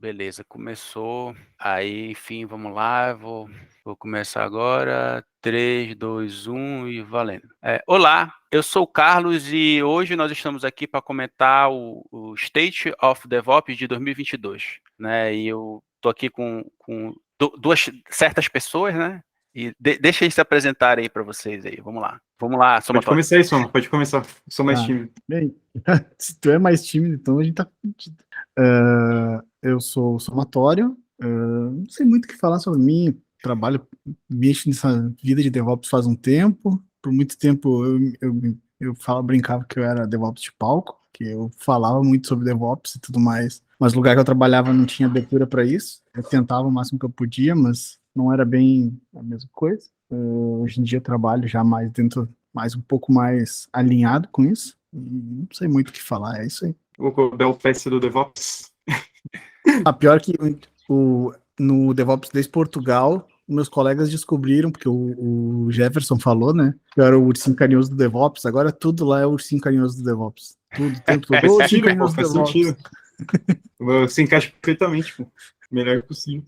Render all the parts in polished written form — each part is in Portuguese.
Beleza, começou. Aí, enfim, vamos lá. Vou começar agora. 3, 2, 1 e valendo. Olá, eu sou o Carlos e hoje nós estamos aqui para comentar o State of DevOps de 2022, né? E eu tô aqui com duas certas pessoas, né? E deixa eles se apresentarem aí para vocês aí. Vamos lá. Vamos lá, Pode somatório. começar aí, Soma. Pode começar. Sou mais Tá. tímido. Bem, se tu é mais tímido, então a gente tá fudido. Eu sou o Somatório, não sei muito o que falar sobre mim, trabalho, mexo nessa vida de DevOps faz um tempo. Por muito tempo brincava que eu era DevOps de palco, que eu falava muito sobre DevOps e tudo mais, mas o lugar que eu trabalhava não tinha abertura para isso. Eu tentava o máximo que eu podia, mas não era bem a mesma coisa. Hoje em dia eu trabalho já mais um pouco mais alinhado com isso. E não sei muito o que falar, é isso aí. O Bel Pesce do DevOps. A pior que no DevOps Days Portugal, meus colegas descobriram, porque o Jefferson falou, né, que eu era o ursinho carinhoso do DevOps, agora tudo lá é o ursinho carinhoso do DevOps. Tudo, o tempo todo, Faz ô, ursinho sentido, pô, carinhoso do faz DevOps. sentido. Se encaixa perfeitamente, pô. Melhor possível.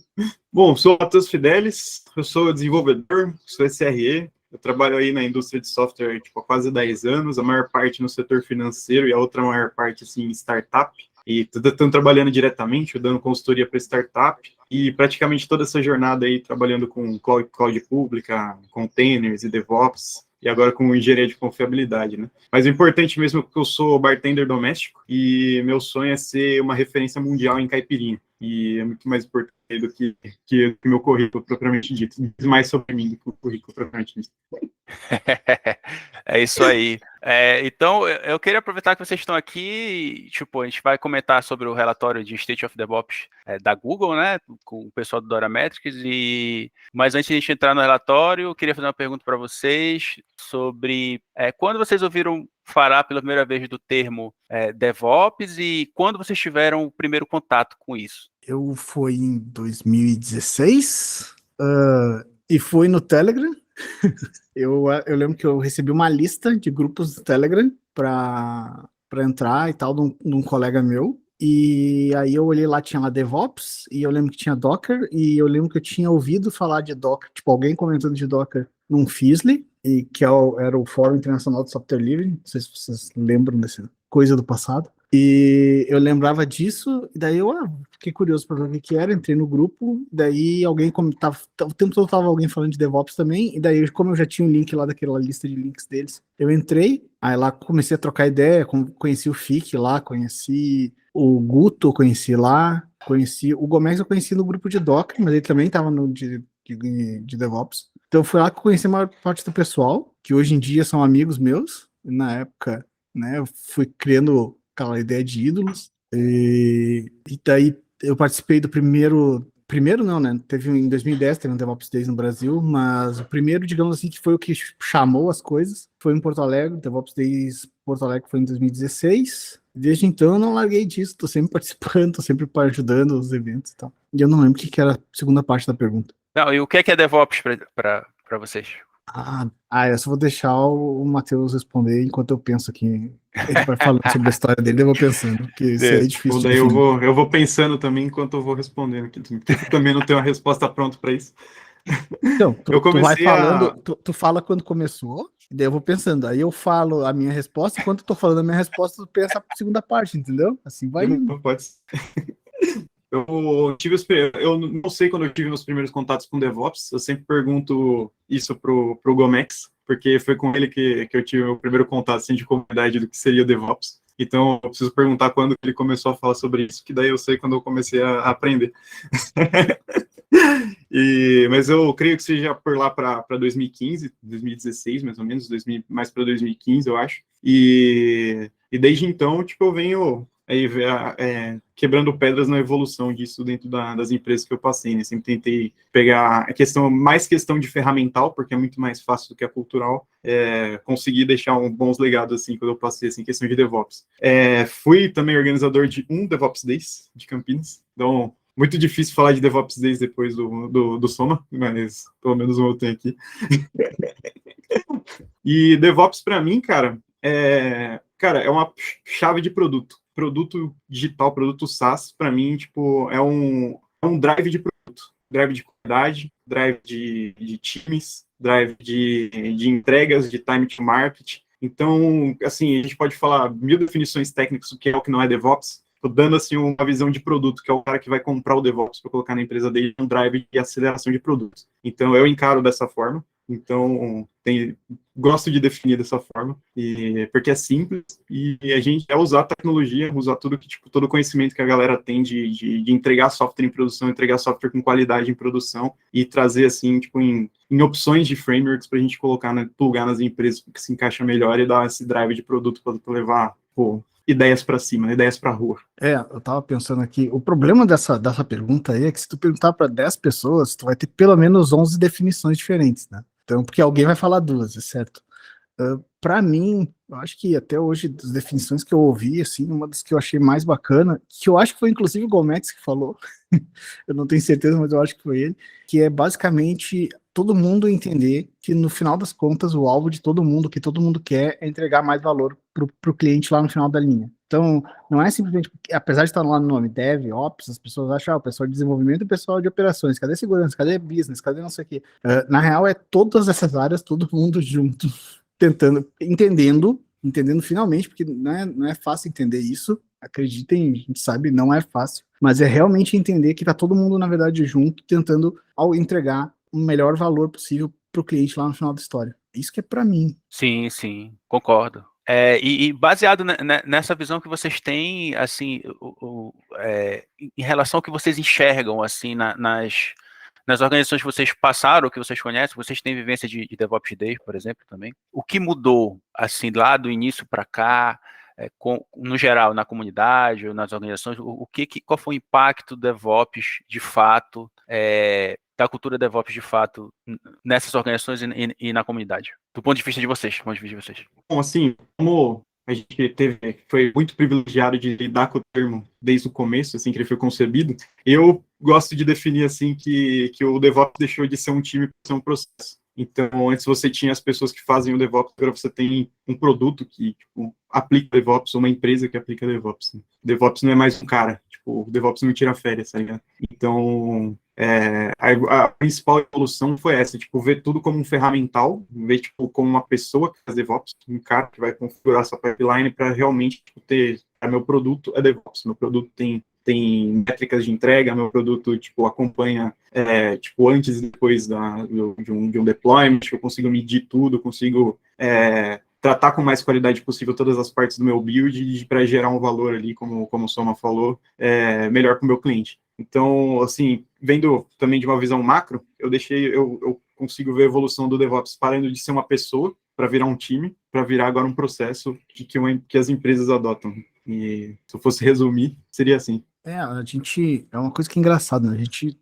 Bom, sou o Matheus Fidelis, eu sou desenvolvedor, sou SRE, eu trabalho aí na indústria de software tipo, há quase 10 anos, a maior parte no setor financeiro e a outra maior parte assim, em startup. E estão trabalhando diretamente, dando consultoria para startup, e praticamente toda essa jornada aí trabalhando com cloud pública, containers e DevOps, e agora com engenharia de confiabilidade, né? Mas o importante mesmo é que eu sou bartender doméstico e meu sonho é ser uma referência mundial em caipirinha. E é muito mais importante do que meu currículo propriamente dito. Diz mais sobre mim do que o currículo propriamente dito. É isso aí. Então, eu queria aproveitar que vocês estão aqui. Tipo, a gente vai comentar sobre o relatório de State of DevOps da Google, né? Com o pessoal do Dora Metrics. Mas antes de a gente entrar no relatório, eu queria fazer uma pergunta para vocês sobre quando vocês ouviram falar pela primeira vez do termo DevOps e quando vocês tiveram o primeiro contato com isso. Eu fui em 2016, e fui no Telegram. Eu lembro que eu recebi uma lista de grupos do Telegram para entrar e tal, de um colega meu. E aí eu olhei lá, tinha lá DevOps, e eu lembro que tinha Docker, e eu lembro que eu tinha ouvido falar de Docker, tipo, alguém comentando de Docker num Fizzly, e que era o Fórum Internacional de Software Livre, não sei se vocês lembram dessa coisa do passado. E eu lembrava disso, e daí eu fiquei curioso para ver o que que era, entrei no grupo, daí alguém comentava, o tempo todo tava alguém falando de DevOps também, e daí como eu já tinha um link lá daquela lista de links deles, eu entrei, aí lá comecei a trocar ideia, conheci o FIC lá, conheci o Guto, conheci lá, conheci o Gomes, eu conheci no grupo de Docker, mas ele também tava no de DevOps. Então foi lá que eu conheci a maior parte do pessoal, que hoje em dia são amigos meus, na época, né, eu fui criando aquela ideia de ídolos. E daí eu participei do primeiro não, né? Teve em 2010, teve um DevOps Days no Brasil, mas o primeiro, digamos assim, que foi o que chamou as coisas, foi em Porto Alegre, DevOps Days Porto Alegre foi em 2016. Desde então eu não larguei disso, tô sempre participando, tô sempre ajudando os eventos e tal. E eu não lembro o que era a segunda parte da pergunta. Não, e o que é DevOps para vocês? Eu só vou deixar o Matheus responder enquanto eu penso aqui. Ele vai falando sobre a história dele, eu vou pensando, porque isso aí é Ou difícil de daí eu definir. vou pensando também enquanto eu vou respondendo aqui. Também não tenho uma resposta pronta para isso. Então, Eu tu vai comecei falando, a. tu fala quando começou, e daí eu vou pensando. Aí eu falo a minha resposta, enquanto eu tô falando a minha resposta, tu pensa a segunda parte, entendeu? Assim vai indo. Pode ser. Eu não sei quando eu tive meus primeiros contatos com DevOps, eu sempre pergunto isso pro Gomex, porque foi com ele que eu tive o meu primeiro contato assim, de comunidade do que seria o DevOps. Então, eu preciso perguntar quando ele começou a falar sobre isso, que daí eu sei quando eu comecei a aprender. Mas eu creio que seja por lá para 2015, 2016, mais ou menos, mais para 2015, eu acho. E desde então, tipo, eu venho aí, quebrando pedras na evolução disso dentro das empresas que eu passei, né? Sempre tentei pegar mais questão de ferramental, porque é muito mais fácil do que a cultural, conseguir deixar bons legados, assim, quando eu passei, assim, questão de DevOps. Fui também organizador de um DevOps Days de Campinas, então muito difícil falar de DevOps Days depois do Soma, mas pelo menos eu tenho aqui. E DevOps, para mim, cara, é uma chave de produto. produto digital, produto SaaS, para mim, tipo, é um drive de produto, drive de qualidade, drive de times, drive de entregas, de time to market. Então, assim, a gente pode falar 1000 definições técnicas do que é o que não é DevOps. Estou dando, assim, uma visão de produto, que é o cara que vai comprar o DevOps para colocar na empresa dele, um drive de aceleração de produtos. Então, eu encaro dessa forma. Então, gosto de definir dessa forma, porque é simples e a gente é usar a tecnologia, usar tudo que, tipo, todo o conhecimento que a galera tem de entregar software em produção, entregar software com qualidade em produção e trazer, assim, tipo, em opções de frameworks para a gente colocar, né, plugar nas empresas que se encaixa melhor e dar esse drive de produto para levar, pô, ideias para cima, ideias para a rua. Eu tava pensando aqui, o problema dessa pergunta aí é que se tu perguntar para 10 pessoas, tu vai ter pelo menos 11 definições diferentes, né? Então, porque alguém vai falar duas, é certo? Para mim, eu acho que até hoje, das definições que eu ouvi, assim, uma das que eu achei mais bacana, que eu acho que foi inclusive o Gomex que falou, eu não tenho certeza, mas eu acho que foi ele, que é basicamente todo mundo entender que no final das contas o alvo de todo mundo, o que todo mundo quer é entregar mais valor pro cliente lá no final da linha. Então, não é simplesmente, apesar de estar lá no nome DevOps, as pessoas acham, o pessoal de desenvolvimento e o pessoal de operações, cadê segurança, cadê business, cadê não sei o quê. Na real, é todas essas áreas, todo mundo junto, tentando, entendendo finalmente, porque não é fácil entender isso, acreditem, a gente sabe, não é fácil, mas é realmente entender que tá todo mundo, na verdade, junto, tentando ao entregar o melhor valor possível pro cliente lá no final da história. Isso que é para mim. Sim, sim, concordo. E baseado nessa visão que vocês têm, assim, em relação ao que vocês enxergam, assim, nas organizações que vocês passaram, que vocês conhecem, vocês têm vivência de DevOps Day, por exemplo, também. O que mudou, assim, lá do início para cá, no geral, na comunidade ou nas organizações, qual foi o impacto do DevOps, de fato, da cultura DevOps, de fato, nessas organizações e na comunidade? Do ponto de vista de vocês, do ponto de vista de vocês. Bom, assim, como a gente foi muito privilegiado de lidar com o termo desde o começo, assim, que ele foi concebido, eu gosto de definir, assim, que o DevOps deixou de ser um time para ser um processo. Então, antes você tinha as pessoas que fazem o DevOps, agora você tem um produto que, tipo, aplica DevOps, uma empresa que aplica DevOps. Né? DevOps não é mais um cara, tipo, o DevOps não tira férias, tá ligado? Então, a principal evolução foi essa, tipo, ver tudo como um ferramental, ver, tipo, como uma pessoa que faz DevOps, um cara que vai configurar essa pipeline para realmente, tipo, meu produto é DevOps, meu produto tem métricas de entrega, meu produto, tipo, acompanha, tipo, antes e depois de um deployment, eu consigo medir tudo, consigo tratar com mais qualidade possível todas as partes do meu build para gerar um valor ali, como o Soma falou, melhor para o meu cliente. Então, assim, vendo também de uma visão macro, eu consigo ver a evolução do DevOps parando de ser uma pessoa para virar um time, para virar agora um processo que as empresas adotam. E se eu fosse resumir, seria assim. A gente, é uma coisa que é engraçada, né? A gente,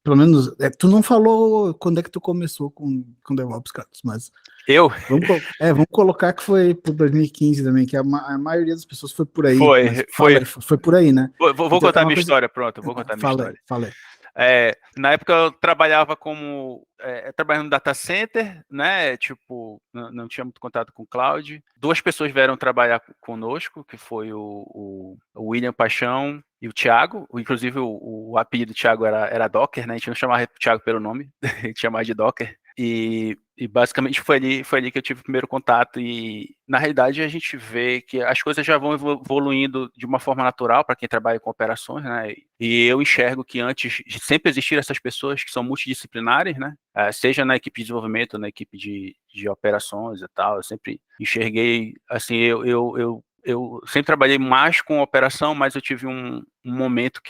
pelo menos, tu não falou quando é que tu começou com DevOps, Carlos, mas Eu? Vamos colocar que foi por 2015 também, que a maioria das pessoas foi por aí. Foi por aí, né? Vou então, contar minha história, pronto, vou contar minha história. Fala aí. Na época eu trabalhava trabalhando no data center, né? Tipo, não tinha muito contato com cloud. 2 pessoas vieram trabalhar conosco, que foi o William Paixão e o Thiago. Inclusive o apelido do Thiago era Docker, né? A gente não chamava o Thiago pelo nome, a gente chamava de Docker. E basicamente foi ali que eu tive o primeiro contato e, na realidade, a gente vê que as coisas já vão evoluindo de uma forma natural para quem trabalha com operações, né? E eu enxergo que antes sempre existiram essas pessoas que são multidisciplinares, né? Seja na equipe de desenvolvimento, na equipe de operações e tal. Eu sempre enxerguei, assim, eu sempre trabalhei mais com operação, mas eu tive um momento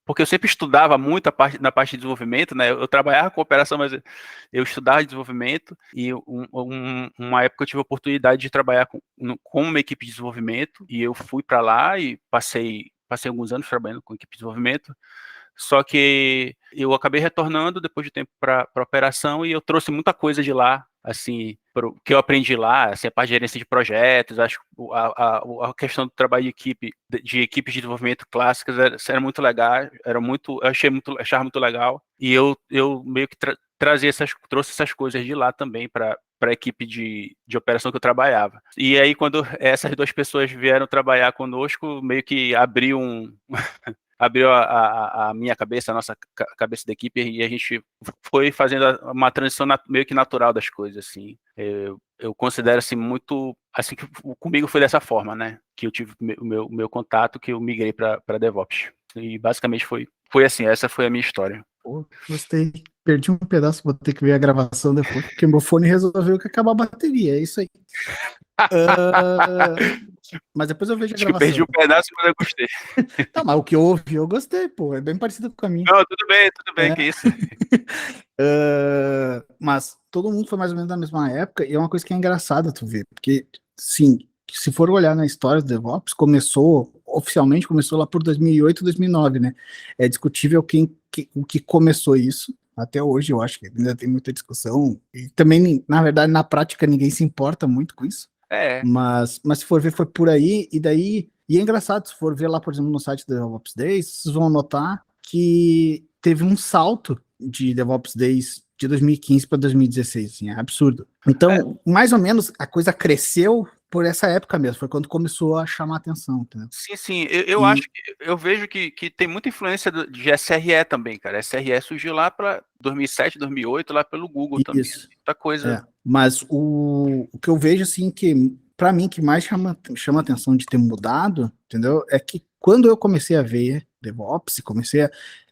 porque eu sempre estudava muito na parte de desenvolvimento, né? Eu trabalhava com operação, mas eu estudava desenvolvimento e uma época eu tive a oportunidade de trabalhar com uma equipe de desenvolvimento e eu fui para lá e passei alguns anos trabalhando com equipe de desenvolvimento. Só que eu acabei retornando depois de tempo para operação e eu trouxe muita coisa de lá, assim, que eu aprendi lá, assim, a parte de gerência de projetos, acho a questão do trabalho de equipes de desenvolvimento clássicas era muito legal, eu achava muito legal, e eu meio que trouxe essas coisas de lá também para para a equipe de operação que eu trabalhava. E aí, quando essas 2 pessoas vieram trabalhar conosco, meio que abriu a minha cabeça, a nossa cabeça da equipe, e a gente foi fazendo uma transição meio que natural das coisas, assim. Eu considero, assim, muito, assim, que comigo foi dessa forma, né, que eu tive o meu contato, que eu migrei para DevOps. E basicamente foi assim, essa foi a minha história. Pô, gostei. Perdi um pedaço, vou ter que ver a gravação depois, porque meu fone resolveu que acabar a bateria, é isso aí. Mas depois eu vejo a Acho que eu perdi gravação. um pedaço, mas eu gostei. Tá, mas o que eu ouvi, eu gostei, pô. É bem parecido com a minha. Não, tudo bem, que isso. Mas todo mundo foi mais ou menos da mesma época, e é uma coisa que é engraçada tu ver, porque, sim, se for olhar na história do DevOps, oficialmente começou lá por 2008, 2009, né? É discutível o que começou isso. Até hoje eu acho que ainda tem muita discussão, e também, na verdade, na prática ninguém se importa muito com isso. Mas se for ver, foi por aí, e é engraçado, se for ver lá, por exemplo, no site do DevOps Days, vocês vão notar que teve um salto de DevOps Days de 2015 para 2016, assim, é absurdo. Então, mais ou menos, a coisa cresceu por essa época mesmo, foi quando começou a chamar atenção, entendeu? Sim, eu acho que, eu vejo que tem muita influência de SRE também, cara. SRE surgiu lá para 2007, 2008, lá pelo Google também. Muita coisa. Mas o que eu vejo, assim, que para mim, que mais chama atenção de ter mudado, entendeu? É que quando eu comecei a ver DevOps,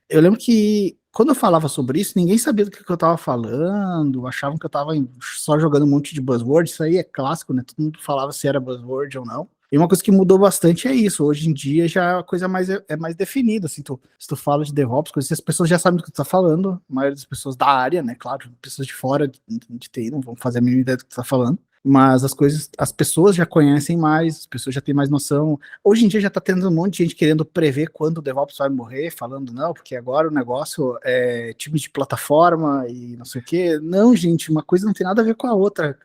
eu lembro que quando eu falava sobre isso, ninguém sabia do que eu tava falando, achavam que eu tava só jogando um monte de buzzword, isso aí é clássico, né? Todo mundo falava se era buzzword ou não. E uma coisa que mudou bastante é isso. Hoje em dia já a coisa é mais definida. Assim, se tu fala de DevOps, as pessoas já sabem do que tu tá falando, a maioria das pessoas da área, né? Claro, pessoas de fora de TI não vão fazer a mínima ideia do que tu tá falando. Mas as pessoas já conhecem mais, as pessoas já têm mais noção. Hoje em dia já tá tendo um monte de gente querendo prever quando o DevOps vai morrer, falando, não, porque agora o negócio é time de plataforma e não sei o quê. Não, gente, uma coisa não tem nada a ver com a outra.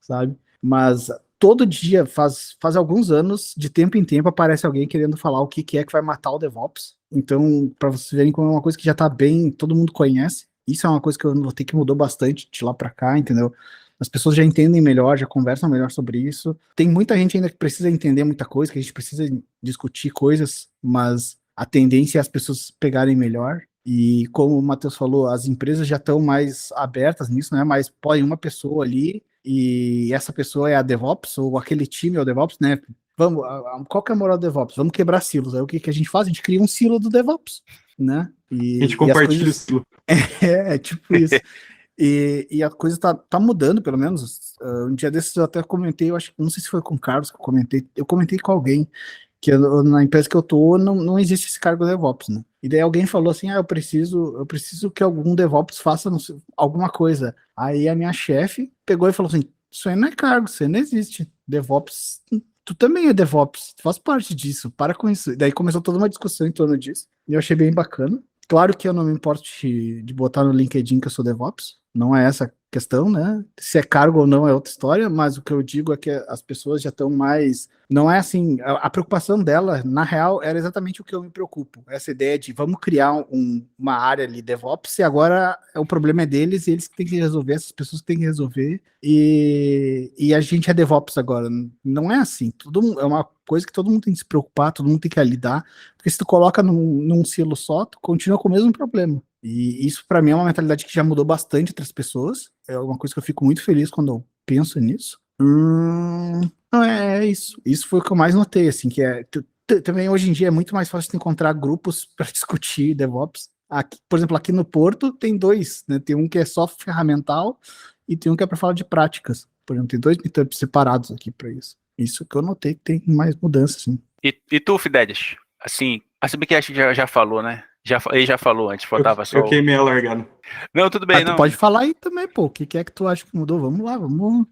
Sabe? Mas todo dia, faz alguns anos, de tempo em tempo, aparece alguém querendo falar o que é que vai matar o DevOps. Então, para vocês verem como é uma coisa que já tá bem, todo mundo conhece. Isso é uma coisa que eu notei que mudou bastante de lá para cá, entendeu? As pessoas já entendem melhor, já conversam melhor sobre isso. Tem muita gente ainda que precisa entender muita coisa, que a gente precisa discutir coisas, mas a tendência é as pessoas pegarem melhor. E como o Matheus falou, as empresas já estão mais abertas nisso, né? Mas põe uma pessoa ali e essa pessoa é a DevOps, ou aquele time é o DevOps, né? Vamos, qual que é a moral do DevOps? Vamos quebrar silos. Aí o que a gente faz? A gente cria um silo do DevOps, né? A gente compartilha o silo. É tipo isso. E a coisa tá mudando, pelo menos. Um dia desses eu até comentei, eu acho, não sei se foi com o Carlos que eu comentei com alguém, que na empresa que eu tô, não existe esse cargo DevOps, né? E daí alguém falou assim, eu preciso que algum DevOps faça alguma coisa. Aí a minha chefe pegou e falou assim, isso aí não é cargo, isso aí não existe. DevOps, tu também é DevOps, tu faz parte disso, para com isso. E daí começou toda uma discussão em torno disso, e eu achei bem bacana. Claro que eu não me importo de botar no LinkedIn que eu sou DevOps, não é essa a questão, né? Se é cargo ou não é outra história, mas o que eu digo é que as pessoas já estão mais. Não é assim, a preocupação dela, na real, era exatamente o que eu me preocupo. Essa ideia de vamos criar uma área ali DevOps e agora o problema é deles e eles que têm que resolver, essas pessoas que têm que resolver, e a gente é DevOps agora. Não é assim, é uma coisa que todo mundo tem que se preocupar, todo mundo tem que lidar, porque se tu coloca num silo só, tu continua com o mesmo problema. E isso, para mim, é uma mentalidade que já mudou bastante entre as pessoas. É uma coisa que eu fico muito feliz quando eu penso nisso. Não, é isso. Isso foi o que eu mais notei, assim, que também hoje em dia é muito mais fácil de encontrar grupos para discutir DevOps. Aqui, por exemplo, aqui no Porto tem dois, né? Tem um que é só ferramental e tem um que é para falar de práticas. Por exemplo, tem dois meetups separados aqui para isso. Isso que eu notei que tem mais mudança, assim. E tu, Fidelis? Assim que a gente já falou, né? Ele já falou antes, faltava só. Eu queimei a largada. Não, tudo bem, não. Tu pode falar aí também, pô. O que é que tu acha que mudou? Vamos lá, vamos.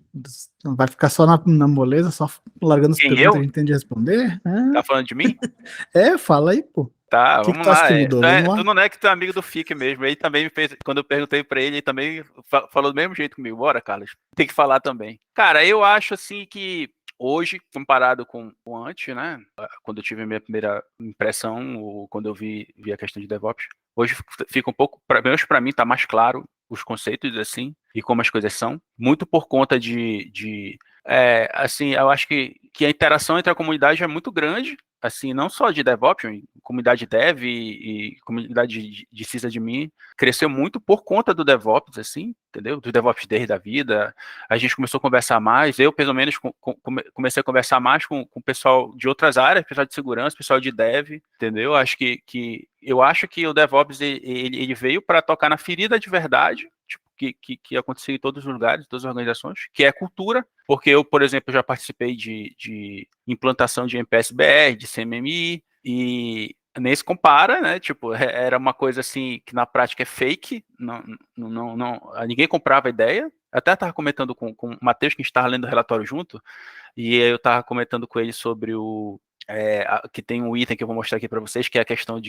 Não vai ficar só na moleza, só largando as perguntas que a gente tem de responder? Tá falando de mim? Fala aí, pô. Tá, vamos lá. Que mudou? Tu não é que tu é amigo do FIC mesmo. Ele também me fez, quando eu perguntei pra ele também falou do mesmo jeito comigo. Bora, Carlos. Tem que falar também. Cara, eu acho assim que hoje, comparado com antes, né? Quando eu tive a minha primeira impressão, ou quando eu vi a questão de DevOps, hoje fica um pouco, pelo menos pra mim, tá mais claro os conceitos, assim, e como as coisas são, muito por conta assim, eu acho que a interação entre a comunidade é muito grande, assim, não só de DevOps, comunidade dev e comunidade de sysadmin, cresceu muito por conta do DevOps, assim, entendeu? Do DevOps Day da vida. A gente começou a conversar mais, eu, pelo menos, comecei a conversar mais com o pessoal de outras áreas, pessoal de segurança, pessoal de dev, entendeu? Eu acho que o DevOps, ele veio para tocar na ferida de verdade, tipo, que aconteceu em todos os lugares, em todas as organizações, que é cultura, porque eu, por exemplo, já participei de implantação de MPS-BR, de CMMI, e nem se compara, né? Tipo, era uma coisa assim que na prática é fake, ninguém comprava a ideia. Até estava comentando com o Matheus, que a gente estava lendo o relatório junto, e eu estava comentando com ele sobre que tem um item que eu vou mostrar aqui para vocês, que é a questão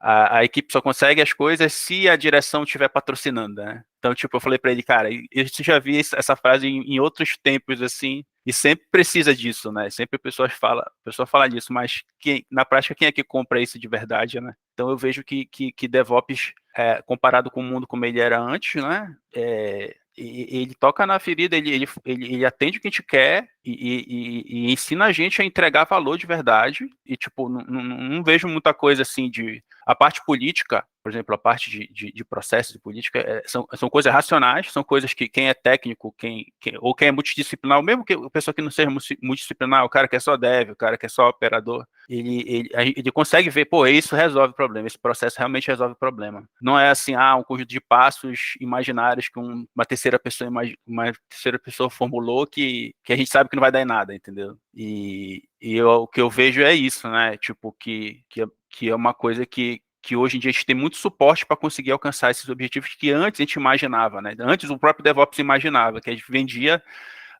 a equipe só consegue as coisas se a direção estiver patrocinando, né? Então, tipo, eu falei para ele, cara, eu já vi essa frase em outros tempos, assim, e sempre precisa disso, né? Sempre a pessoa fala disso, mas na prática, quem é que compra isso de verdade, né? Então, eu vejo que DevOps, comparado com o mundo como ele era antes, né? Ele toca na ferida, ele atende o que a gente quer e ensina a gente a entregar valor de verdade. E, tipo, não vejo muita coisa assim a parte política, por exemplo, a parte de processo de política, são coisas racionais, são coisas que quem é técnico, ou quem é multidisciplinar, ou mesmo que a pessoa que não seja multidisciplinar, o cara que é só dev, o cara que é só operador, ele consegue ver, pô, isso resolve o problema, esse processo realmente resolve o problema. Não é assim, um conjunto de passos imaginários que uma terceira pessoa formulou que a gente sabe que não vai dar em nada, entendeu? O que eu vejo é isso, né? Tipo, que é uma coisa que hoje em dia a gente tem muito suporte para conseguir alcançar esses objetivos que antes a gente imaginava, né? Antes o próprio DevOps imaginava, que a gente vendia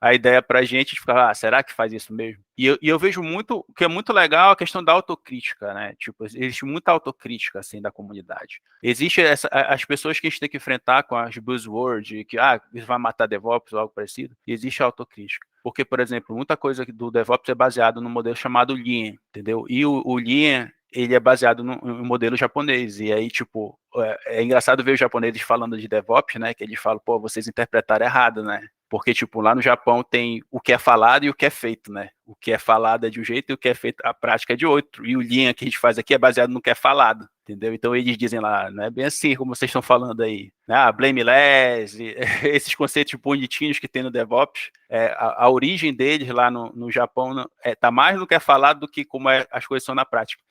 a ideia para a gente ficava, será que faz isso mesmo? E eu vejo muito, o que é muito legal, a questão da autocrítica, né? Tipo, existe muita autocrítica, assim, da comunidade. Existe as pessoas que a gente tem que enfrentar com as buzzwords, que, isso vai matar DevOps ou algo parecido, e existe a autocrítica. Porque, por exemplo, muita coisa do DevOps é baseado num modelo chamado Lean, entendeu? E o Lean, ele é baseado no modelo japonês, e aí, tipo, é engraçado ver os japoneses falando de DevOps, né, que eles falam, pô, vocês interpretaram errado, né? Porque, tipo, lá no Japão tem o que é falado e o que é feito, né? O que é falado é de um jeito e o que é feito, a prática é de outro. E o Lean que a gente faz aqui é baseado no que é falado, entendeu? Então eles dizem lá, não é bem assim como vocês estão falando aí. Blameless, esses conceitos bonitinhos que tem no DevOps, a origem deles lá no Japão tá mais no que é falado do que como as coisas são na prática.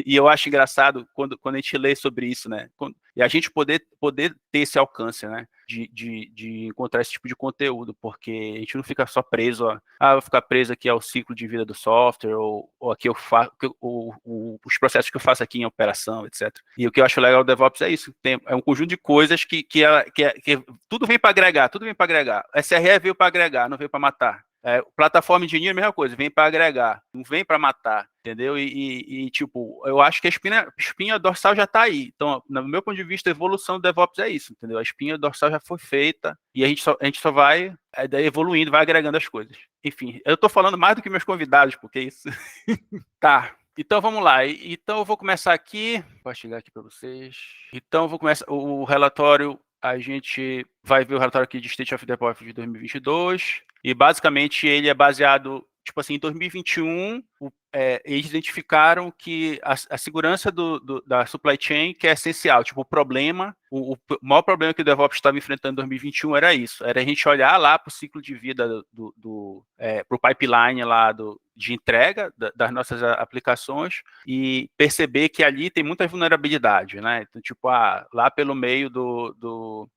E eu acho engraçado quando a gente lê sobre isso, né? E a gente poder ter esse alcance, né? De encontrar esse tipo de conteúdo, porque a gente não fica só preso vou ficar preso aqui ao ciclo de vida do software, ou aqui eu faço os processos que eu faço aqui em operação, etc. E o que eu acho legal do DevOps é isso, é um conjunto de coisas que tudo vem para agregar, tudo vem para agregar. SRE veio para agregar, não veio para matar. Plataforma engineer, a mesma coisa, vem para agregar, não vem para matar, entendeu? Tipo, eu acho que a espinha dorsal já está aí. Então, no meu ponto de vista, a evolução do DevOps é isso, entendeu? A espinha dorsal já foi feita e a gente só vai evoluindo, vai agregando as coisas. Enfim, eu estou falando mais do que meus convidados, porque é isso. Tá. Então vamos lá. Então eu vou começar aqui. Vou chegar aqui para vocês. Então eu vou começar o relatório. A gente vai ver o relatório aqui de State of DevOps de 2022. E basicamente ele é baseado, tipo assim, em 2021, eles identificaram que a segurança da supply chain que é essencial. Tipo, o maior problema que o DevOps estava enfrentando em 2021 era isso. Era a gente olhar lá para o ciclo de vida para o pipeline lá de entrega das nossas aplicações e perceber que ali tem muita vulnerabilidade, né? Então, tipo, lá pelo meio do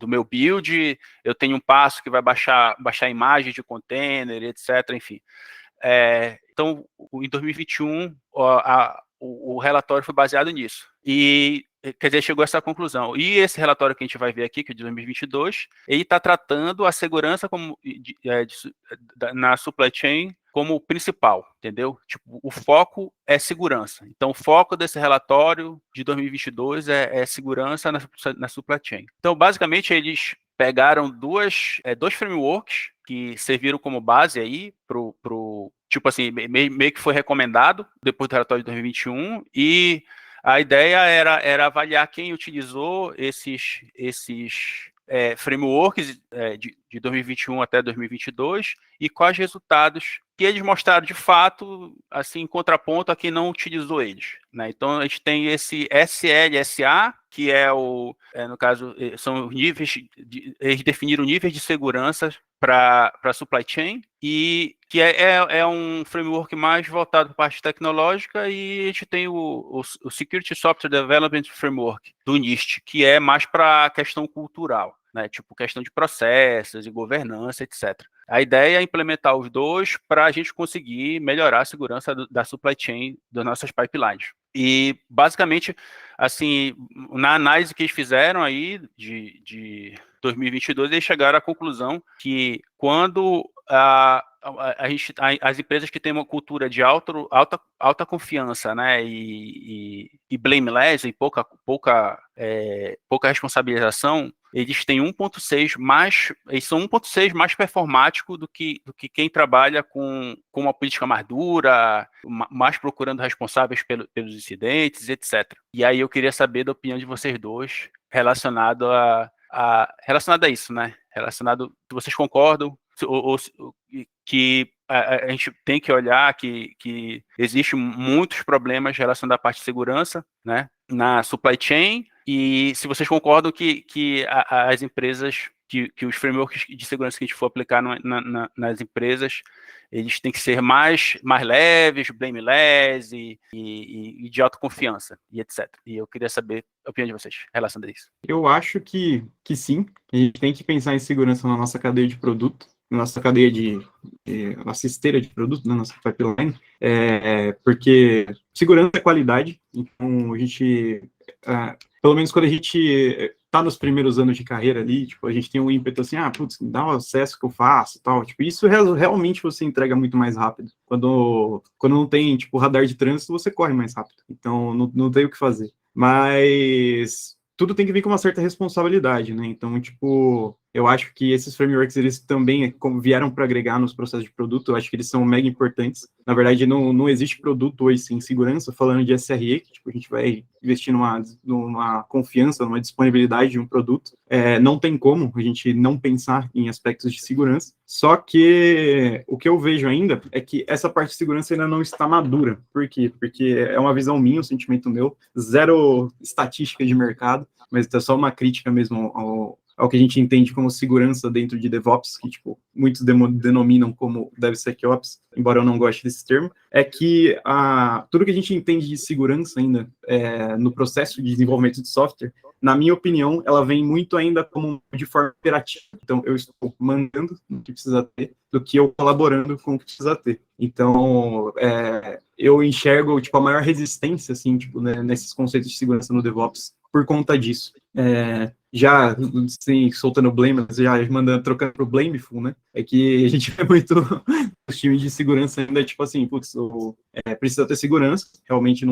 meu build, eu tenho um passo que vai baixar imagem de container, etc. Enfim. Então, em 2021, o relatório foi baseado nisso. E, quer dizer, chegou a essa conclusão. E esse relatório que a gente vai ver aqui, que é de 2022, ele está tratando a segurança na supply chain como principal, entendeu? Tipo, o foco é segurança. Então, o foco desse relatório de 2022 é segurança na supply chain. Então, basicamente, eles pegaram dois frameworks que serviram como base aí tipo assim, meio que foi recomendado depois do relatório de 2021 e a ideia era avaliar quem utilizou esses frameworks de 2021 até 2022 e quais resultados que eles mostraram de fato, assim, em contraponto a quem não utilizou eles, né? Então, a gente tem esse SLSA, que no caso, são os níveis, eles definiram níveis de segurança para supply chain, e que é um framework mais voltado para a parte tecnológica, e a gente tem o Security Software Development Framework, do NIST, que é mais para a questão cultural, né? Tipo, questão de processos e governança, etc. A ideia é implementar os dois para a gente conseguir melhorar a segurança da supply chain das nossas pipelines. E, basicamente, assim, na análise que eles fizeram aí de 2022, eles chegaram à conclusão que quando as empresas que têm uma cultura de alta confiança, né, e blameless, e pouca responsabilização, eles têm 1.6 mais, eles são 1.6 mais performático do que quem trabalha com uma política mais dura, mais procurando responsáveis pelos incidentes, etc. E aí eu queria saber da opinião de vocês dois relacionado a isso, né? Relacionado, se vocês concordam, que a gente tem que olhar que existem muitos problemas relacionados à parte de segurança, né, na supply chain, e se vocês concordam que as empresas, que os frameworks de segurança que a gente for aplicar nas empresas, eles têm que ser mais leves, blameless e de autoconfiança, e etc. E eu queria saber a opinião de vocês relacionado a isso. Eu acho que sim, a gente tem que pensar em segurança na nossa cadeia de produto, na nossa cadeia nossa esteira de produto, na nossa pipeline, porque segurança é qualidade, então a gente, pelo menos quando a gente tá nos primeiros anos de carreira ali, tipo, a gente tem um ímpeto assim, putz, dá o acesso que eu faço, tal, tipo, isso realmente você entrega muito mais rápido. Quando não tem, tipo, radar de trânsito, você corre mais rápido, então não tem o que fazer. Mas tudo tem que vir com uma certa responsabilidade, né? Então, tipo, eu acho que esses frameworks, eles também vieram para agregar nos processos de produto, eu acho que eles são mega importantes. Na verdade, não existe produto hoje sem segurança, falando de SRE, que tipo, a gente vai investir numa confiança, numa disponibilidade de um produto. Não tem como a gente não pensar em aspectos de segurança, só que o que eu vejo ainda é que essa parte de segurança ainda não está madura. Por quê? Porque é uma visão minha, um sentimento meu, zero estatística de mercado, mas é só uma crítica mesmo ao que a gente entende como segurança dentro de DevOps, que, tipo, muitos denominam como DevSecOps, embora eu não goste desse termo, é que tudo que a gente entende de segurança ainda no processo de desenvolvimento de software, na minha opinião, ela vem muito ainda como de forma operativa. Então, eu estou mandando o que precisa ter, do que eu colaborando com o que precisa ter. Então, eu enxergo, tipo, a maior resistência, assim, tipo, né, nesses conceitos de segurança no DevOps por conta disso. Já, sim, soltando blame, já trocando pro blameful, né? É que a gente vê muito os times de segurança ainda, tipo assim, putz, precisa ter segurança, realmente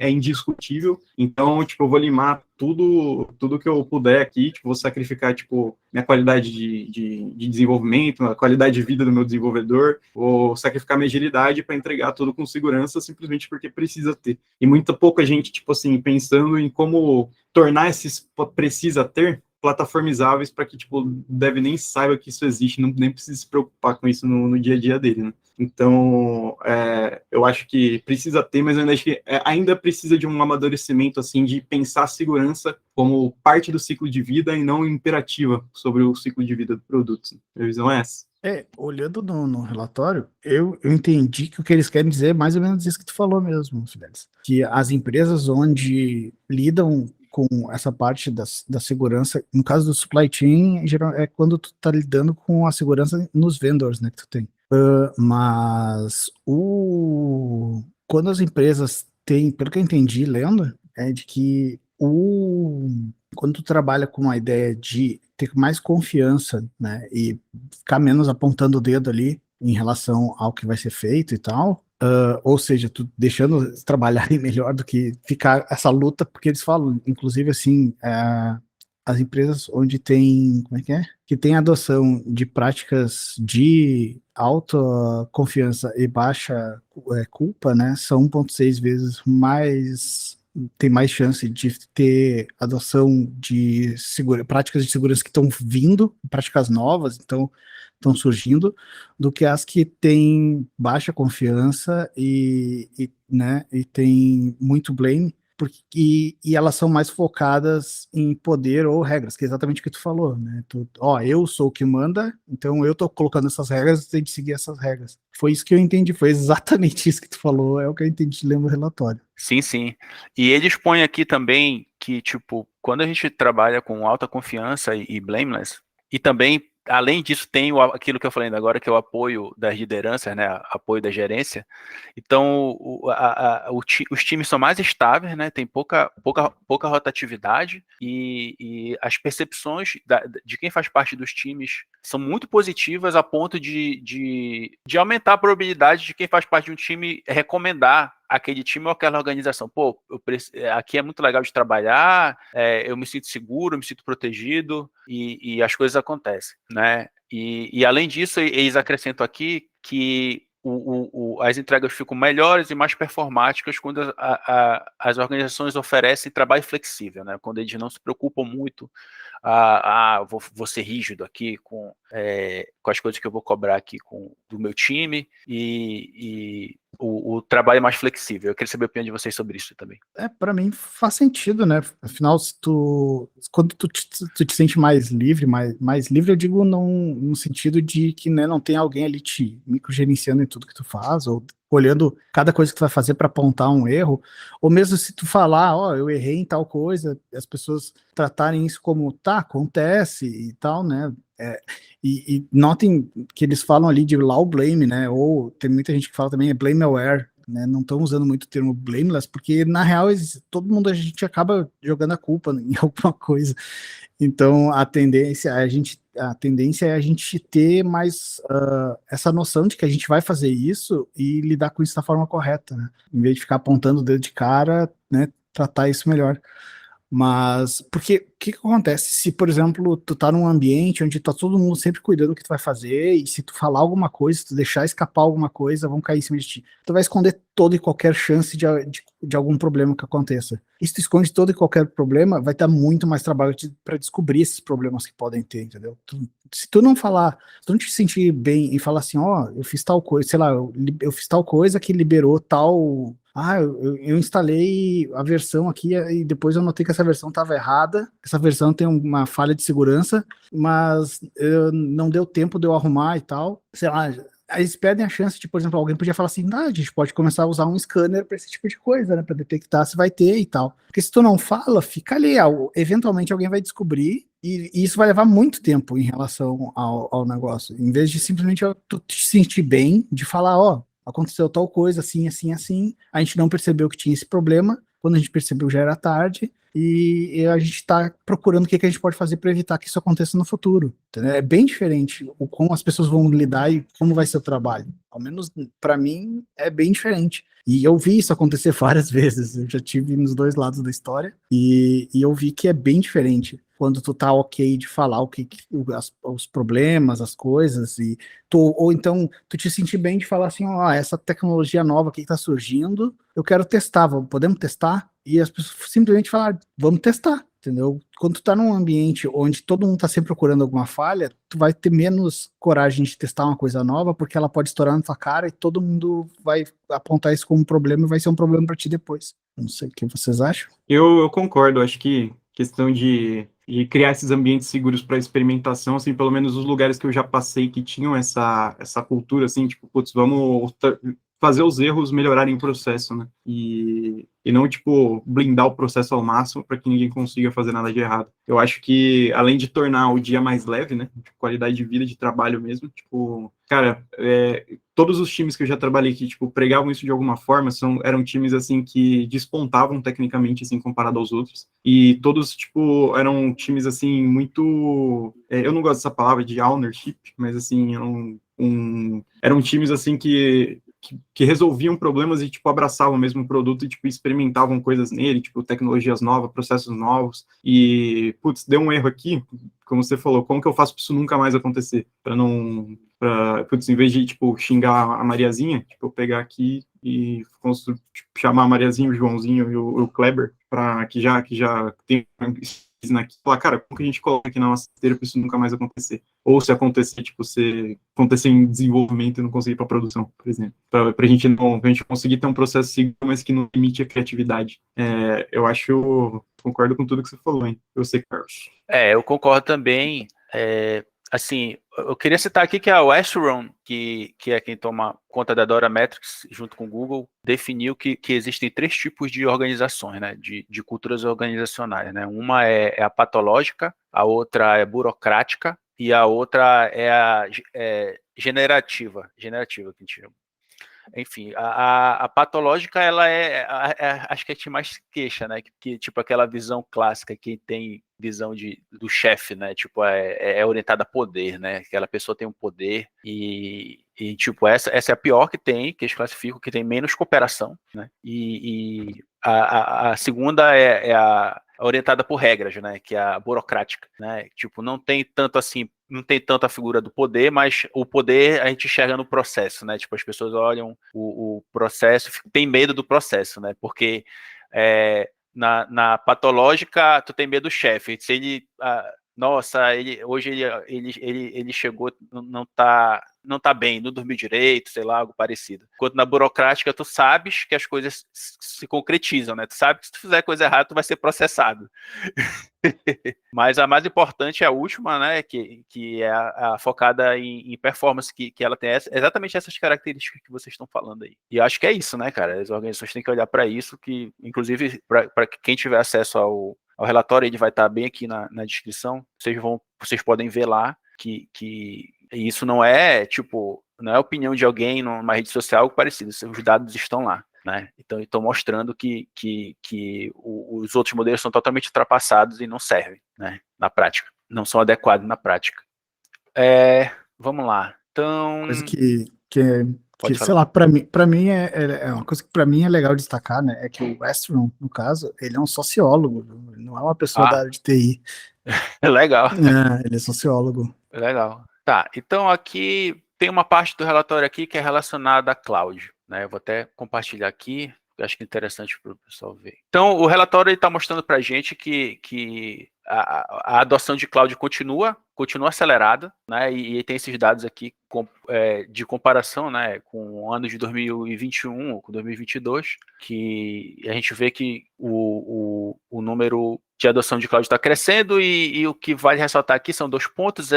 é indiscutível, então, tipo, eu vou limar tudo que eu puder aqui, tipo, vou sacrificar, tipo, minha qualidade de desenvolvimento, a qualidade de vida do meu desenvolvedor, vou sacrificar minha agilidade para entregar tudo com segurança, simplesmente porque precisa ter. E muita pouca gente, tipo assim, pensando em como tornar esses precisa ter plataformizáveis para que, tipo, o dev nem saiba que isso existe, nem precisa se preocupar com isso no dia a dia dele, né? Então, eu acho que precisa ter, mas eu acho que ainda precisa de um amadurecimento, assim, de pensar a segurança como parte do ciclo de vida e não imperativa sobre o ciclo de vida do produto. A visão é essa. Olhando no relatório, eu entendi que o que eles querem dizer é mais ou menos isso que tu falou mesmo, Fidelis. Que as empresas onde lidam com essa parte da segurança, no caso do supply chain, geral, é quando tu tá lidando com a segurança nos vendors, né, que tu tem. Mas quando as empresas têm, pelo que eu entendi lendo, é de que quando tu trabalha com uma ideia de ter mais confiança, né, e ficar menos apontando o dedo ali em relação ao que vai ser feito e tal, ou seja, tu deixando eles trabalharem melhor do que ficar essa luta, porque eles falam, inclusive assim, as empresas onde tem, como é? Que tem adoção de práticas de alta confiança e baixa culpa, né, são 1.6 vezes tem mais chance de ter adoção de práticas de segurança que estão vindo, práticas novas, então estão surgindo, do que as que têm baixa confiança né, e tem muito blame, e elas são mais focadas em poder ou regras, que é exatamente o que tu falou, né? Eu sou o que manda, então eu tô colocando essas regras, tu tem que seguir essas regras. Foi isso que eu entendi, foi exatamente isso que tu falou, é o que eu entendi lendo o relatório. Sim, sim. E eles põem aqui também que, tipo, quando a gente trabalha com alta confiança e blameless, e também, além disso, tem aquilo que eu falei ainda agora, que é o apoio das lideranças, né, apoio da gerência. Então, os times são mais estáveis, né, tem pouca rotatividade, e as percepções de quem faz parte dos times são muito positivas a ponto de aumentar a probabilidade de quem faz parte de um time recomendar aquele time ou aquela organização. Pô, aqui é muito legal de trabalhar, eu me sinto seguro, eu me sinto protegido, e as coisas acontecem, né? E além disso, eles acrescentam aqui que as entregas ficam melhores e mais performáticas quando as organizações oferecem trabalho flexível, né? Quando eles não se preocupam muito, vou ser rígido aqui com as coisas que eu vou cobrar aqui do meu time, e o trabalho é mais flexível. Eu queria saber a opinião de vocês sobre isso também. Para mim faz sentido, né? Afinal, quando tu te sente mais livre, mais livre, eu digo no sentido de que, né, não tem alguém ali te microgerenciando em tudo que tu faz, ou olhando cada coisa que tu vai fazer para apontar um erro, ou mesmo se tu falar, eu errei em tal coisa, as pessoas tratarem isso como, tá, acontece e tal, né? E notem que eles falam ali de low blame, né? Ou tem muita gente que fala também blame aware, né? Não estão usando muito o termo blameless, porque na real todo mundo, a gente acaba jogando a culpa em alguma coisa. Então a tendência é a gente ter mais essa noção de que a gente vai fazer isso e lidar com isso da forma correta, né? Em vez de ficar apontando o dedo de cara, né? Tratar isso melhor. Mas, porque o que acontece se, por exemplo, tu tá num ambiente onde tá todo mundo sempre cuidando do que tu vai fazer, e se tu falar alguma coisa, se tu deixar escapar alguma coisa, vão cair em cima de ti. Tu vai esconder toda e qualquer chance de algum problema que aconteça. E se tu esconde todo e qualquer problema, vai dar muito mais trabalho para descobrir esses problemas que podem ter, entendeu? Se tu não falar, se tu não te sentir bem e falar assim, eu fiz tal coisa, sei lá, eu fiz tal coisa que liberou tal... eu instalei a versão aqui e depois eu notei que essa versão estava errada, essa versão tem uma falha de segurança, mas não deu tempo de eu arrumar e tal, sei lá. Aí eles perdem a chance de, por exemplo, alguém podia falar assim, a gente pode começar a usar um scanner para esse tipo de coisa, né, para detectar se vai ter e tal. Porque se tu não fala, fica ali, eventualmente alguém vai descobrir, e isso vai levar muito tempo em relação ao negócio. Em vez de simplesmente tu te sentir bem, de falar, aconteceu tal coisa, assim, assim, assim, a gente não percebeu que tinha esse problema, quando a gente percebeu já era tarde, e a gente está procurando o que a gente pode fazer para evitar que isso aconteça no futuro. Entendeu? É bem diferente como as pessoas vão lidar e como vai ser o trabalho. Ao menos para mim é bem diferente. E eu vi isso acontecer várias vezes. Eu já tive nos 2 lados da história e eu vi que é bem diferente quando tu tá ok de falar os problemas, as coisas, ou então tu te sentir bem de falar assim, essa tecnologia nova que tá surgindo, eu quero testar, podemos testar? E as pessoas simplesmente falar, vamos testar, entendeu? Quando tu tá num ambiente onde todo mundo tá sempre procurando alguma falha, tu vai ter menos coragem de testar uma coisa nova, porque ela pode estourar na tua cara e todo mundo vai apontar isso como um problema e vai ser um problema para ti depois. Não sei o que vocês acham. Eu concordo, acho que questão de criar esses ambientes seguros para experimentação, assim, pelo menos os lugares que eu já passei que tinham essa cultura, assim, tipo, putz, vamos fazer os erros melhorarem o processo, né? E não, tipo, blindar o processo ao máximo para que ninguém consiga fazer nada de errado. Eu acho que, além de tornar o dia mais leve, né? Tipo, qualidade de vida, de trabalho mesmo, tipo, cara, todos os times que eu já trabalhei que, tipo, pregavam isso de alguma forma, eram times, assim, que despontavam tecnicamente, assim, comparado aos outros. E todos, tipo, eram times, assim, muito... eu não gosto dessa palavra de ownership, mas, assim, eram times, assim, que resolviam problemas e, tipo, abraçavam mesmo o produto e, tipo, experimentavam coisas nele, tipo, tecnologias novas, processos novos. E, putz, deu um erro aqui, como você falou, como que eu faço para isso nunca mais acontecer? Putz, em vez de, tipo, xingar a Mariazinha, tipo, eu pegar aqui e tipo, chamar a Mariazinha, o Joãozinho e o Kleber, que já tem aqui, falar, cara, como que a gente coloca aqui na nossa esteira para isso nunca mais acontecer? Ou se acontecer, tipo, se acontecer em desenvolvimento e não conseguir para produção, por exemplo. Para a gente conseguir ter um processo seguro, mas que não limite a criatividade. Eu concordo com tudo que você falou, hein? Eu sei, Carlos. Eu concordo também. Assim, eu queria citar aqui que a Westron, que é quem toma conta da Dora Metrics, junto com o Google, definiu que existem 3 tipos de organizações, né, de culturas organizacionais, né? Uma é a patológica, a outra é burocrática e a outra é a generativa, que a gente chama. Enfim, a patológica, ela acho que a gente mais queixa, né? Que tipo, aquela visão clássica, que tem visão do chefe, né? Tipo, é orientada a poder, né? Aquela pessoa tem um poder e tipo, essa é a pior que eles classificam, que tem menos cooperação, né? E a segunda é a orientada por regras, né? Que é a burocrática, né? Tipo, não tem tanto a figura do poder, mas o poder a gente enxerga no processo, né? Tipo, as pessoas olham o processo, tem medo do processo, né? Porque na patológica, tu tem medo do chefe. Se ele, nossa, hoje ele chegou, não tá bem, não dormiu direito, sei lá, algo parecido. Enquanto na burocrática, tu sabes que as coisas se concretizam, né? Tu sabe que se tu fizer coisa errada, tu vai ser processado. Mas a mais importante é a última, né? Que é a focada em performance, que ela tem exatamente essas características que vocês estão falando aí. E eu acho que é isso, né, cara? As organizações têm que olhar para isso, que, inclusive, para quem tiver acesso ao relatório, ele vai estar bem aqui na descrição. Vocês podem ver lá que isso não é, tipo, não é opinião de alguém numa rede social, algo parecido. Os dados estão lá. Né? Então, estou mostrando que os outros modelos são totalmente ultrapassados e não servem, né, na prática. Não são adequados na prática. Vamos lá. Então... Coisa sei lá, para mim é uma coisa que para mim é legal destacar, né? É que o Westron, no caso, ele é um sociólogo, ele não é uma pessoa da área de TI. Legal. Ele é sociólogo. Legal. Tá, então aqui tem uma parte do relatório aqui que é relacionada à cloud, né? Eu vou até compartilhar aqui, eu acho que é interessante para o pessoal ver. Então, o relatório está mostrando para a gente que a adoção de cloud continua acelerada, né? E tem esses dados aqui de comparação, né, com o ano de 2021 ou com 2022, que a gente vê que o número de adoção de cloud está crescendo e o que vale ressaltar aqui são 2 pontos,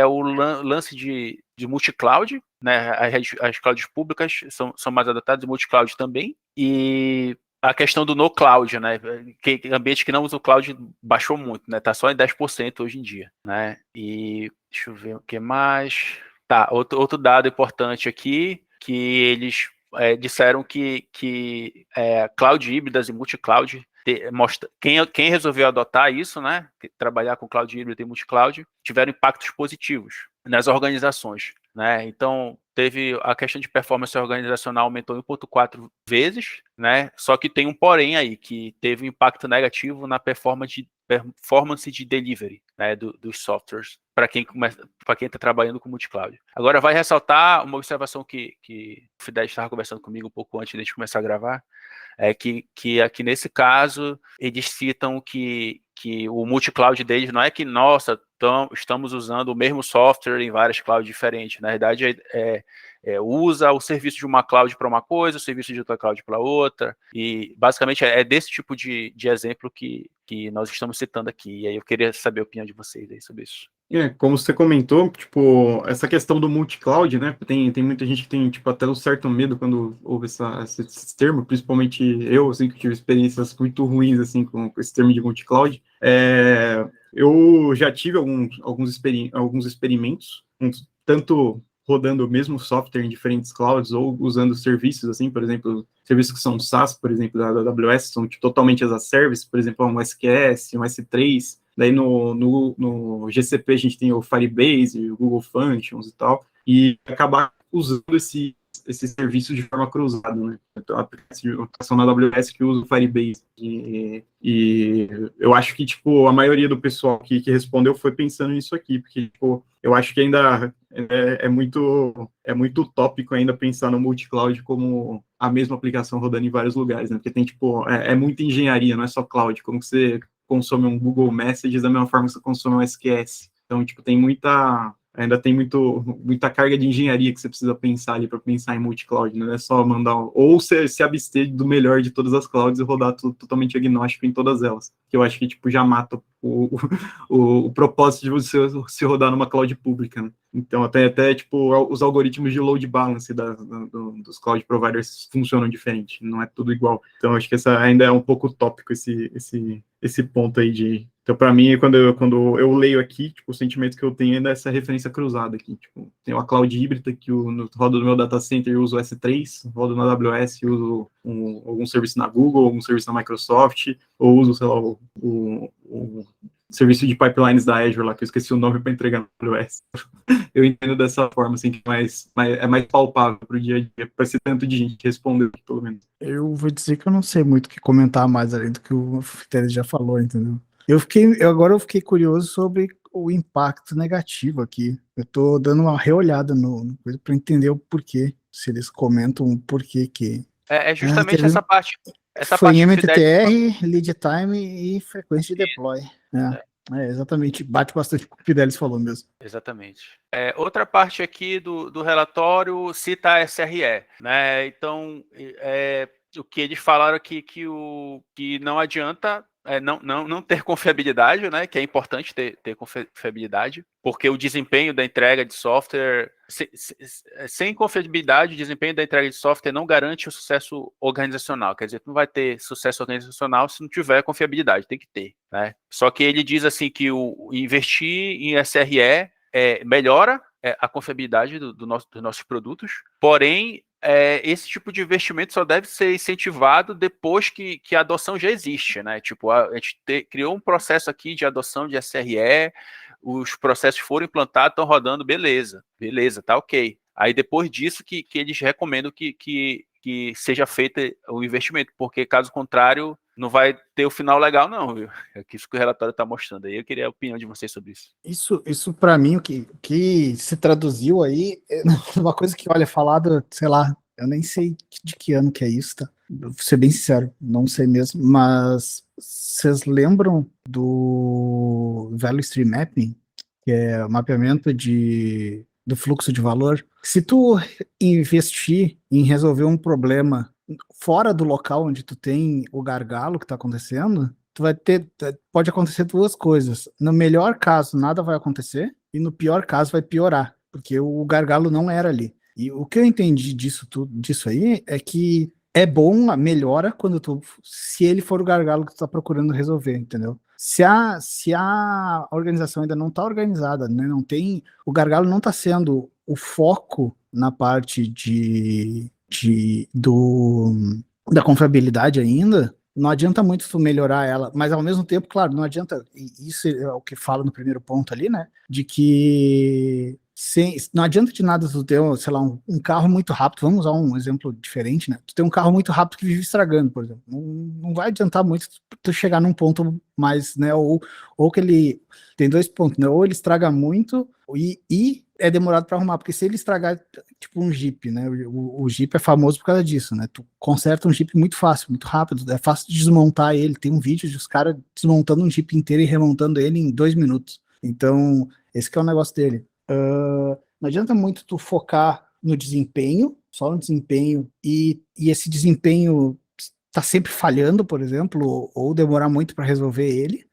o lance de multi-cloud, né? As clouds públicas são mais adotadas, e multi-cloud também, e a questão do no-cloud, né? Que ambiente que não usa o cloud baixou muito, né? Tá só em 10% hoje em dia, né? E deixa eu ver o que mais. Tá, outro dado importante aqui, que eles disseram que cloud híbridas e multi-cloud, quem resolveu adotar isso, né? Trabalhar com cloud híbrido e multi-cloud, tiveram impactos positivos nas organizações, né? Então, teve a questão de performance organizacional, aumentou 1,4 vezes, né? Só que tem um porém aí, que teve um impacto negativo na performance de delivery, né, dos softwares, para quem está trabalhando com multi-cloud. Agora, vai ressaltar uma observação que o Fidel estava conversando comigo um pouco antes de a gente começar a gravar, que aqui nesse caso, eles citam que o multi-cloud deles não é que, nossa, estamos usando o mesmo software em várias clouds diferentes. Na verdade, usa o serviço de uma cloud para uma coisa, o serviço de outra cloud para outra, e basicamente é desse tipo de exemplo que nós estamos citando aqui. E aí eu queria saber a opinião de vocês aí sobre isso. Como você comentou, tipo, essa questão do multi-cloud, né, tem muita gente que tem, tipo, até um certo medo quando ouve esse termo, principalmente eu, assim, que tive experiências muito ruins, assim, com esse termo de multi-cloud. Eu já tive alguns experimentos, tanto rodando o mesmo software em diferentes clouds ou usando serviços, assim, por exemplo, serviços que são SaaS, por exemplo, da AWS, são totalmente as a service, por exemplo, um SQS, um S3, daí no GCP a gente tem o Firebase, o Google Functions e tal, e acabar usando esse serviço de forma cruzada, né? Então, a aplicação na AWS que usa o Firebase. E eu acho que, tipo, a maioria do pessoal que respondeu foi pensando nisso aqui, porque, tipo, eu acho que ainda é muito utópico ainda pensar no multi-cloud como a mesma aplicação rodando em vários lugares, né? Porque tem, tipo, é muita engenharia, não é só cloud. Como que você consome um Google Messages da mesma forma que você consome um SQS. Então, tipo, ainda tem muita carga de engenharia que você precisa pensar ali para pensar em multi-cloud, né? Não é só mandar, ou se abster do melhor de todas as clouds e rodar tudo totalmente agnóstico em todas elas, que eu acho que, tipo, já mata o propósito de você se rodar numa cloud pública, né? Então, até tipo, os algoritmos de load balance dos cloud providers funcionam diferente, não é tudo igual. Então, acho que essa ainda é um pouco utópico esse ponto aí de... Então, para mim, quando eu leio aqui, tipo, o sentimento que eu tenho ainda é essa referência cruzada aqui. Tipo, tem uma cloud híbrida que roda no meu data center, eu uso o S3, rodo na AWS, uso algum serviço na Google, algum serviço na Microsoft, ou uso, sei lá, o serviço de pipelines da Azure lá, que eu esqueci o nome para entregar na AWS. Eu entendo dessa forma, assim, que é mais palpável para o dia a dia, para ser tanto de gente que respondeu, pelo menos. Eu vou dizer que eu não sei muito o que comentar mais além do que o Fidel já falou, entendeu? Agora eu fiquei curioso sobre o impacto negativo aqui. Eu tô dando uma reolhada no coisa para entender o porquê, se eles comentam o porquê que... É justamente teve- essa parte. Essa Foi em parte que o Fidelis MTTR, lead time e frequência de deploy. Exatamente, bate bastante com o que o Fidelis falou mesmo. Exatamente. Outra parte aqui do relatório cita a SRE, né? Então, o que eles falaram aqui que não adianta não ter confiabilidade, né? Que é importante ter confiabilidade, porque o desempenho da entrega de software, sem confiabilidade, o desempenho da entrega de software não garante o sucesso organizacional. Quer dizer, não vai ter sucesso organizacional se não tiver confiabilidade, tem que ter, né? Só que ele diz assim que o investir em SRE melhora a confiabilidade dos nossos produtos, porém, esse tipo de investimento só deve ser incentivado depois que a adoção já existe, né? Tipo, a gente criou um processo aqui de adoção de SRE, os processos foram implantados, estão rodando, beleza, tá ok. Aí depois disso que eles recomendam que seja feito o investimento, porque caso contrário, não vai ter o final legal, não, viu? É isso que o relatório está mostrando. Aí eu queria a opinião de vocês sobre isso. Isso para mim, o que se traduziu aí, é uma coisa que, olha, falado, sei lá, eu nem sei de que ano que é isso, tá? Vou ser bem sincero, não sei mesmo, mas vocês lembram do Value Stream Mapping, que é o mapeamento do fluxo de valor? Se tu investir em resolver um problema fora do local onde tu tem o gargalo que está acontecendo, pode acontecer duas coisas. No melhor caso, nada vai acontecer, e no pior caso, vai piorar, porque o gargalo não era ali. E o que eu entendi disso aí é que é bom, melhora se ele for o gargalo que tu tá procurando resolver, entendeu? Se a organização ainda não está organizada, né, o gargalo não está sendo o foco na parte da confiabilidade ainda, não adianta muito tu melhorar ela, mas ao mesmo tempo, claro, não adianta, e isso é o que fala no primeiro ponto ali, né, de que não adianta de nada tu ter, sei lá, um carro muito rápido, vamos usar um exemplo diferente, né, tu tem um carro muito rápido que vive estragando, por exemplo, não vai adiantar muito tu chegar num ponto mais, né, ou que ele tem dois pontos, né, ou ele estraga muito e é demorado para arrumar, porque se ele estragar, tipo um Jeep, né? O Jeep é famoso por causa disso, né? Tu conserta um Jeep muito fácil, muito rápido, é fácil de desmontar ele. Tem um vídeo de os caras desmontando um Jeep inteiro e remontando ele em 2 minutos. Então, esse que é o negócio dele. Não adianta muito tu focar no desempenho, só no desempenho, e esse desempenho tá sempre falhando, por exemplo, ou demorar muito para resolver ele,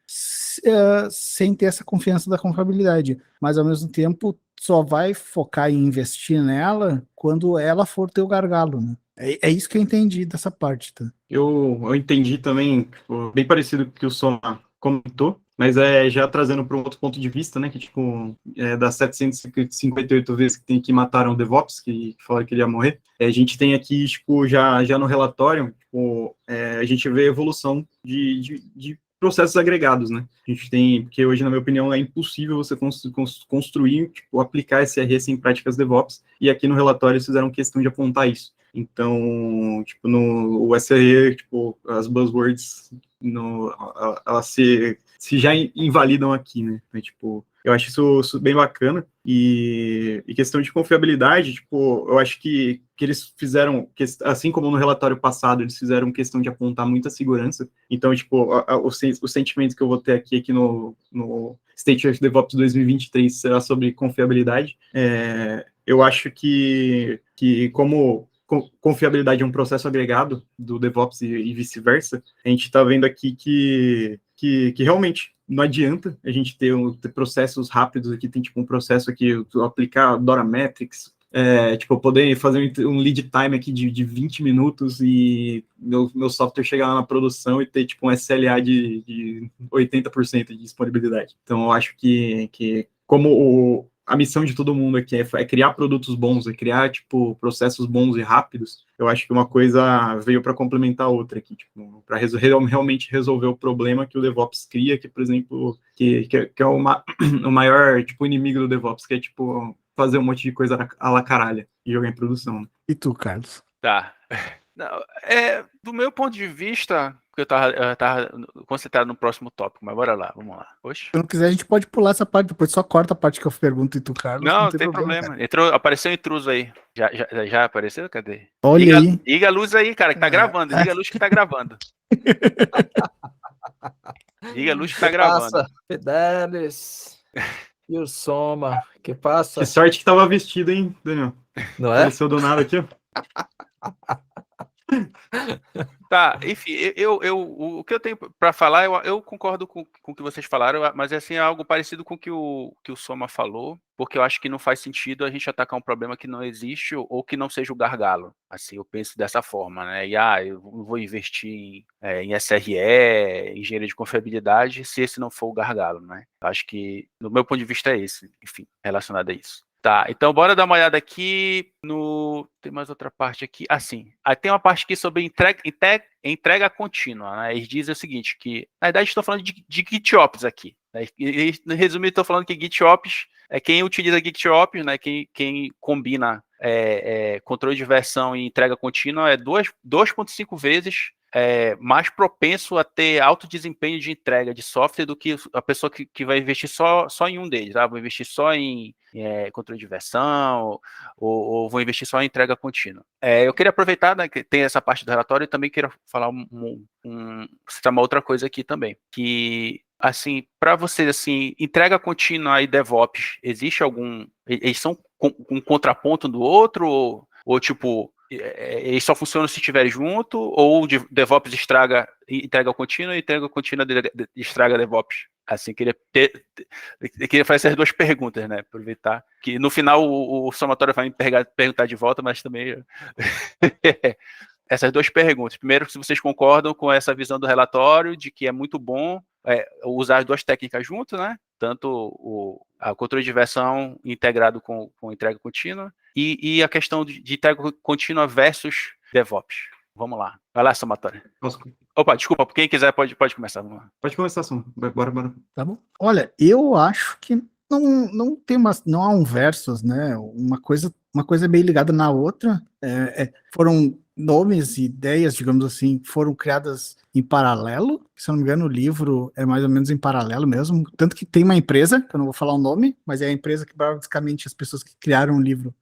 sem ter essa confiança da confiabilidade. Mas, ao mesmo tempo, só vai focar em investir nela quando ela for teu gargalo, né? É isso que eu entendi dessa parte, tá? Eu entendi também, tipo, bem parecido com o que o Soma comentou, mas já trazendo para um outro ponto de vista, né, que tipo, das 758 vezes que tem que mataram o DevOps, que falaram que ele ia morrer, a gente tem aqui, tipo, já no relatório, tipo, a gente vê a evolução de processos agregados, né? A gente tem, porque hoje, na minha opinião, é impossível você construir, tipo, aplicar SRE em práticas DevOps, e aqui no relatório eles fizeram questão de apontar isso. Então, tipo, o SRE, tipo, as buzzwords, elas se já invalidam aqui, né? Então, tipo, Eu acho isso bem bacana. E questão de confiabilidade, tipo, eu acho que eles fizeram, assim como no relatório passado, eles fizeram questão de apontar muita segurança. Então, tipo, o sentimento que eu vou ter aqui no State of DevOps 2023 será sobre confiabilidade. Eu acho que como confiabilidade é um processo agregado do DevOps e vice-versa, a gente está vendo aqui que realmente não adianta a gente ter processos rápidos aqui, tem tipo um processo aqui, eu aplicar Dora Metrics, tipo, poder fazer um lead time aqui de 20 minutos e meu software chegar lá na produção e ter tipo um SLA de 80% de disponibilidade. Então, eu acho que como a missão de todo mundo aqui é criar produtos bons, é criar, tipo, processos bons e rápidos, eu acho que uma coisa veio para complementar a outra aqui, tipo, para realmente resolver o problema que o DevOps cria, que, por exemplo, que é o maior, tipo, inimigo do DevOps, que é, tipo, fazer um monte de coisa à la caralha e jogar em produção. E tu, Carlos? Tá. Não, do meu ponto de vista, porque eu tava concentrado no próximo tópico, mas bora lá, vamos lá. Oxe. Se não quiser, a gente pode pular essa parte, depois só corta a parte que eu pergunto e tu, Carlos. Não tem problema. Apareceu intruso aí. Já apareceu? Cadê? Olha aí. Liga a luz aí, cara, que tá gravando. Liga a luz que tá gravando. Liga a luz que tá gravando. Passa, Fidelis. E o Soma, que passa? Que sorte que tava vestido, hein, Daniel? Não é? Apareceu do nada aqui, ó. Tá, enfim, o que eu tenho para falar, eu concordo com o que vocês falaram, mas assim, é algo parecido com o que o Soma falou, porque eu acho que não faz sentido a gente atacar um problema que não existe ou que não seja o gargalo. Assim, eu penso dessa forma, né? E eu vou investir em SRE, engenharia de confiabilidade, se esse não for o gargalo, né? Eu acho que, do meu ponto de vista, é esse, enfim, relacionado a isso. Tá, então bora dar uma olhada aqui tem mais outra parte aqui. Sim. Aí tem uma parte aqui sobre entrega contínua, né? Eles dizem o seguinte, que na verdade estão falando de GitOps aqui. Né? E, no resumo, estão falando que GitOps é quem utiliza GitOps, né? Quem combina controle de versão e entrega contínua é 2,5 vezes mais propenso a ter alto desempenho de entrega de software do que a pessoa que vai investir só em um deles, tá? Vou investir só em controle de versão ou vou investir só em entrega contínua. Eu queria aproveitar, né, que tem essa parte do relatório e também queria falar citar uma outra coisa aqui também, que assim, para vocês, assim, entrega contínua e DevOps, existe eles são um contraponto do outro ou tipo eles só funcionam se estiver junto, ou o DevOps entrega contínua e entrega contínua estraga DevOps? Assim, queria fazer essas duas perguntas, né? Aproveitar que no final o somatório vai me perguntar de volta, mas também essas duas perguntas. Primeiro, se vocês concordam com essa visão do relatório de que é muito bom usar as duas técnicas juntas, né? Tanto a controle de versão integrado com entrega contínua e a questão de entrega contínua versus DevOps. Vamos lá. Vai lá, somatório. Opa, desculpa, quem quiser pode começar. Vamos lá. Pode começar, Sam. Bora. Tá bom. Olha, eu acho que não há um versus, né? Uma coisa bem ligada na outra. Foram nomes e ideias, digamos assim, foram criadas em paralelo. Se eu não me engano, o livro é mais ou menos em paralelo mesmo. Tanto que tem uma empresa, que eu não vou falar o nome, mas é a empresa que basicamente as pessoas que criaram o livro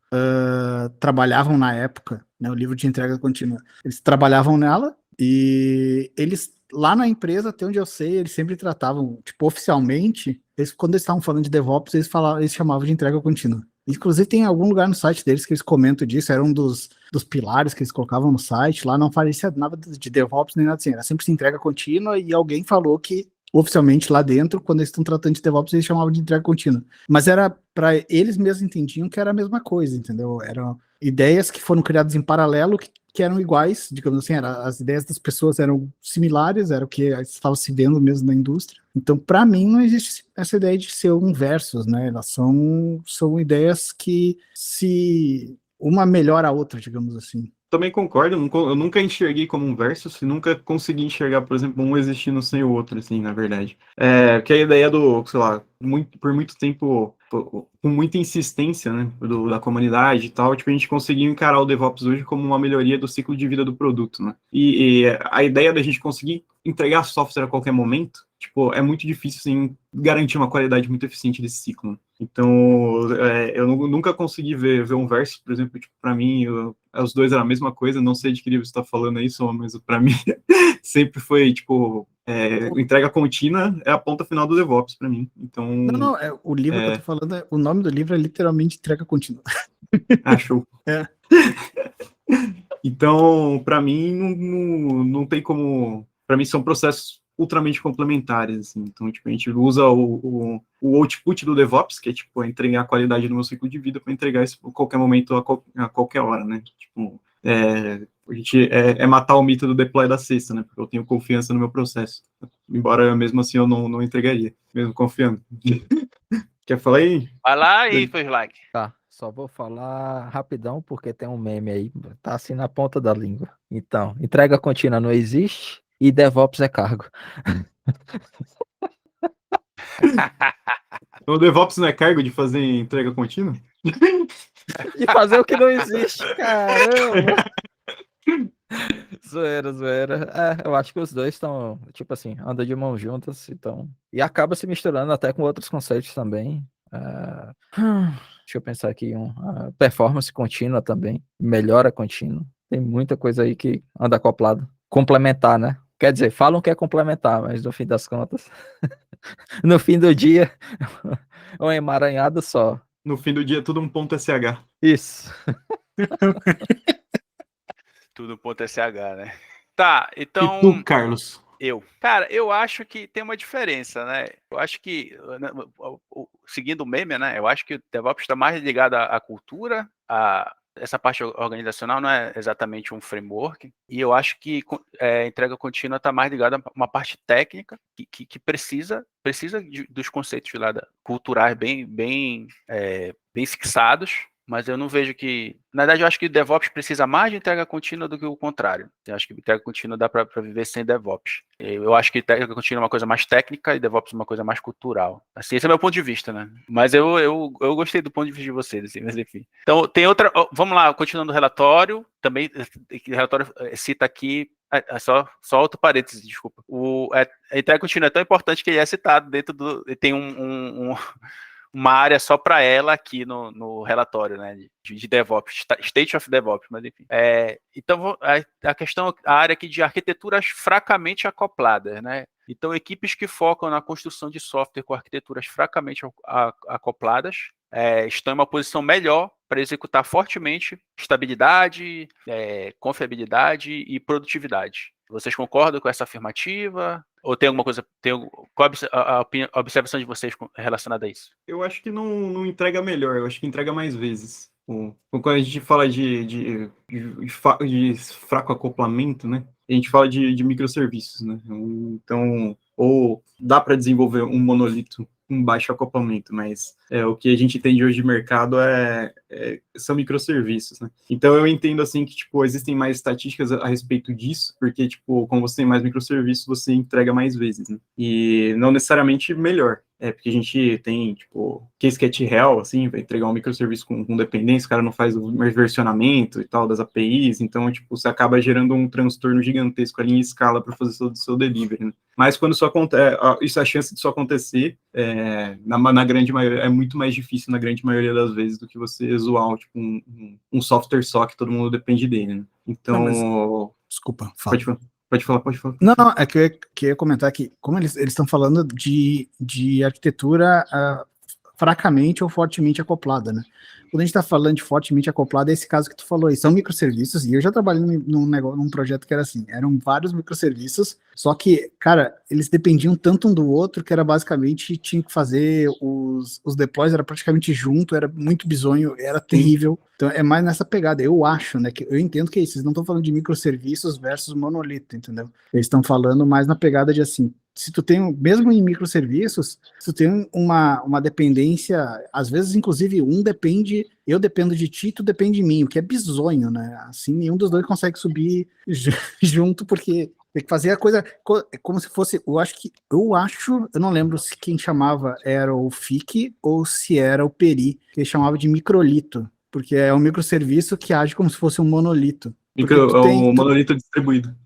trabalhavam na época, né? O livro de entrega contínua. Eles trabalhavam nela e eles, lá na empresa, até onde eu sei, eles sempre tratavam, tipo, oficialmente, quando eles estavam falando de DevOps, eles chamavam de entrega contínua. Inclusive tem algum lugar no site deles que eles comentam disso, era um dos pilares que eles colocavam no site, lá não parecia nada de DevOps nem nada assim, era sempre entrega contínua e alguém falou que oficialmente lá dentro, quando eles estão tratando de DevOps, eles chamavam de entrega contínua. Mas era para eles mesmos entendiam que era a mesma coisa, entendeu? Eram ideias que foram criadas em paralelo, que eram iguais, digamos assim, as ideias das pessoas eram similares, era o que estava se vendo mesmo na indústria. Então, para mim, não existe essa ideia de ser um versus, né? Elas são ideias que se uma melhora a outra, digamos assim. Também concordo, eu nunca enxerguei como um versus, e nunca consegui enxergar, por exemplo, um existindo sem o outro, assim, na verdade. Que a ideia sei lá, por muito tempo, com muita insistência, né, da comunidade e tal, tipo, a gente conseguiu encarar o DevOps hoje como uma melhoria do ciclo de vida do produto, né? E a ideia da gente conseguir entregar software a qualquer momento, tipo, é muito difícil, assim, garantir uma qualidade muito eficiente desse ciclo, né? Então, eu nunca consegui ver um verso, por exemplo, tipo, para mim, os dois eram a mesma coisa, não sei de que livro você está falando aí, só, mas para mim sempre foi, tipo, entrega contínua é a ponta final do DevOps para mim. Então, Não, o livro que eu tô falando, o nome do livro é literalmente entrega contínua. Acho. É. Então, para mim, não tem como. Para mim, são processos ultramente complementares. Assim. Então, tipo, a gente usa o output do DevOps, que é tipo entregar a qualidade do meu ciclo de vida, para entregar isso a qualquer momento, a qualquer hora, né? Tipo, a gente matar o mito do deploy da cesta, né? Porque eu tenho confiança no meu processo. Embora mesmo assim eu não entregaria, mesmo confiando. Quer falar aí? Vai lá e fez like. Tá, só vou falar rapidão, porque tem um meme aí, tá assim na ponta da língua. Então, entrega contínua não existe e DevOps é cargo. O DevOps não é cargo de fazer entrega contínua? De fazer o que não existe, caramba! Zoeira. Eu acho que os dois estão, tipo assim, andam de mãos juntas, então. E acaba se misturando até com outros conceitos também. Deixa eu pensar aqui, performance contínua também, melhora contínua. Tem muita coisa aí que anda acoplado. Complementar, né? Quer dizer, falam que é complementar, mas no fim das contas, no fim do dia, é um emaranhado só. No fim do dia, tudo um ponto SH. Isso. Tudo ponto SH, né? Tá, então... E tu, Carlos? Cara, eu acho que tem uma diferença, né? Eu acho que, seguindo o meme, né? Eu acho que o DevOps está mais ligado à cultura, essa parte organizacional não é exatamente um framework, e eu acho que entrega contínua está mais ligada a uma parte técnica que precisa dos conceitos lá culturais bem fixados, mas eu não vejo que... Na verdade, eu acho que o DevOps precisa mais de entrega contínua do que o contrário. Eu acho que entrega contínua dá para viver sem DevOps. Eu acho que entrega contínua é uma coisa mais técnica e DevOps é uma coisa mais cultural. Assim, esse é o meu ponto de vista, né? Mas eu gostei do ponto de vista de vocês, assim, mas enfim. Então, tem outra... Vamos lá, continuando o relatório. Também, o relatório cita aqui... Só outro parênteses, desculpa. A entrega contínua é tão importante que ele é citado dentro do... Tem uma área só para ela aqui no relatório, né, de DevOps, State of DevOps, mas enfim. Então, a área aqui de arquiteturas fracamente acopladas, né? Então, equipes que focam na construção de software com arquiteturas fracamente acopladas estão em uma posição melhor para executar fortemente estabilidade, confiabilidade e produtividade. Vocês concordam com essa afirmativa? Ou tem alguma coisa... Qual a observação de vocês relacionada a isso? Eu acho que não entrega melhor, eu acho que entrega mais vezes. Quando a gente fala de fraco acoplamento, né? A gente fala de microserviços, né? Então, ou dá para desenvolver um monolito com baixo acoplamento, mas o que a gente tem de hoje de mercado são microserviços, né? Então eu entendo assim que tipo existem mais estatísticas a respeito disso, porque tipo como você tem mais microserviços, você entrega mais vezes, né? E não necessariamente melhor. Porque a gente tem, tipo, case cat real, assim, vai entregar um microserviço com dependência, o cara não faz o versionamento e tal das APIs, então, tipo, você acaba gerando um transtorno gigantesco ali em escala para fazer o seu delivery, né? Mas quando isso acontece, a chance disso acontecer, na grande maioria, é muito mais difícil na grande maioria das vezes do que você zoar, tipo, um software só que todo mundo depende dele, né? Então... Não, desculpa, fala. Pode falar. Não, é que eu ia comentar que, como eles estão falando de arquitetura fracamente ou fortemente acoplada, né? Quando a gente está falando de fortemente acoplada, é esse caso que tu falou aí, são microserviços, e eu já trabalhei num projeto que era assim, eram vários microserviços, só que, cara, eles dependiam tanto um do outro, que era basicamente, tinha que fazer os deploys, era praticamente junto, era muito bizonho, era terrível. Então é mais nessa pegada, eu acho, né, que eu entendo que é isso, eles não estão falando de microserviços versus monolito, entendeu? Eles estão falando mais na pegada de assim, se tu tem, mesmo em microserviços, se tu tem uma dependência, às vezes, inclusive, eu dependo de ti, tu depende de mim, o que é bizonho, né? Assim, nenhum dos dois consegue subir junto, porque tem que fazer a coisa como se fosse, eu não lembro se quem chamava era o FIC ou se era o PERI, que ele chamava de microlito, porque é um microserviço que age como se fosse um monolito. Um monolito distribuído.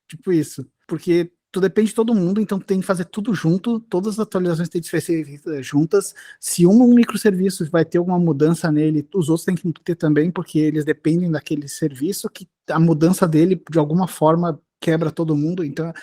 Tipo isso. porque tu depende de todo mundo, então tem que fazer tudo junto, todas as atualizações têm que ser feitas juntas. Se um microserviço vai ter alguma mudança nele, os outros têm que ter também, porque eles dependem daquele serviço, que a mudança dele, de alguma forma, quebra todo mundo. Então,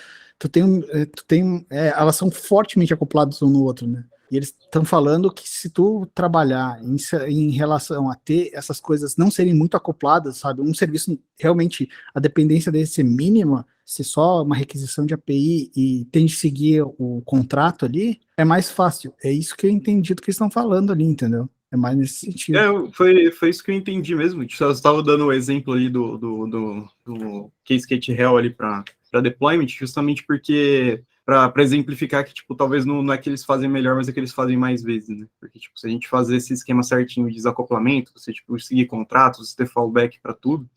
elas são fortemente acopladas um no outro, né? E eles estão falando que se tu trabalhar em relação a ter essas coisas não serem muito acopladas, sabe? Um serviço realmente, a dependência dele ser mínima, ser só uma requisição de API e tem de seguir o contrato ali, é mais fácil. É isso que eu entendi do que eles estão falando ali, entendeu? É mais nesse sentido. Foi isso que eu entendi mesmo. Eu estava dando o exemplo ali do Kscape Hell ali para deployment, justamente porque para exemplificar que, tipo, talvez não é que eles fazem melhor, mas é que eles fazem mais vezes, né? Porque, tipo, se a gente fazer esse esquema certinho de desacoplamento, você, tipo, seguir contratos, você ter fallback para tudo,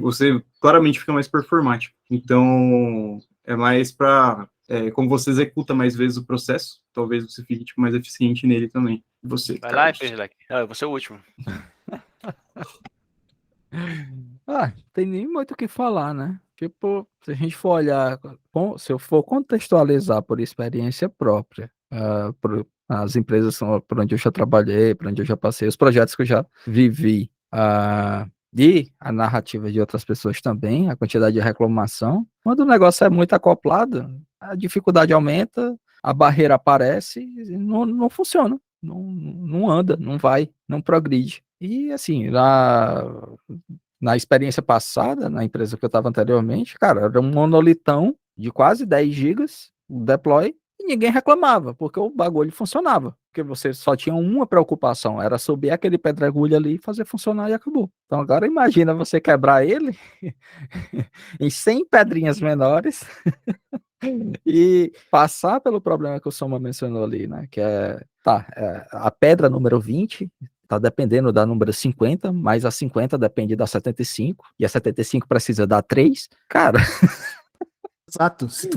você claramente fica mais performático. Então, é mais para, como você executa mais vezes o processo, talvez você fique, tipo, mais eficiente nele também. Você, Vai Carlos. lá, Perlac. Eu vou ser o último. Tem nem muito o que falar, né? Tipo, se a gente for olhar, se eu for contextualizar por experiência própria, por as empresas por onde eu já trabalhei, por onde eu já passei, os projetos que eu já vivi, e a narrativa de outras pessoas também, a quantidade de reclamação, quando o negócio é muito acoplado, a dificuldade aumenta, a barreira aparece e não funciona, não anda, não vai, não progride. E assim, na experiência passada, na empresa que eu estava anteriormente, cara, era um monolitão de quase 10 gigas, o deploy, e ninguém reclamava, porque o bagulho funcionava. Porque você só tinha uma preocupação, era subir aquele pedregulho ali e fazer funcionar e acabou. Então agora imagina você quebrar ele em 100 pedrinhas menores e passar pelo problema que o Soma mencionou ali, né? Que a pedra número 20 tá dependendo da número 50, mas a 50 depende da 75, e a 75 precisa da 3. Cara, Exato. Se tu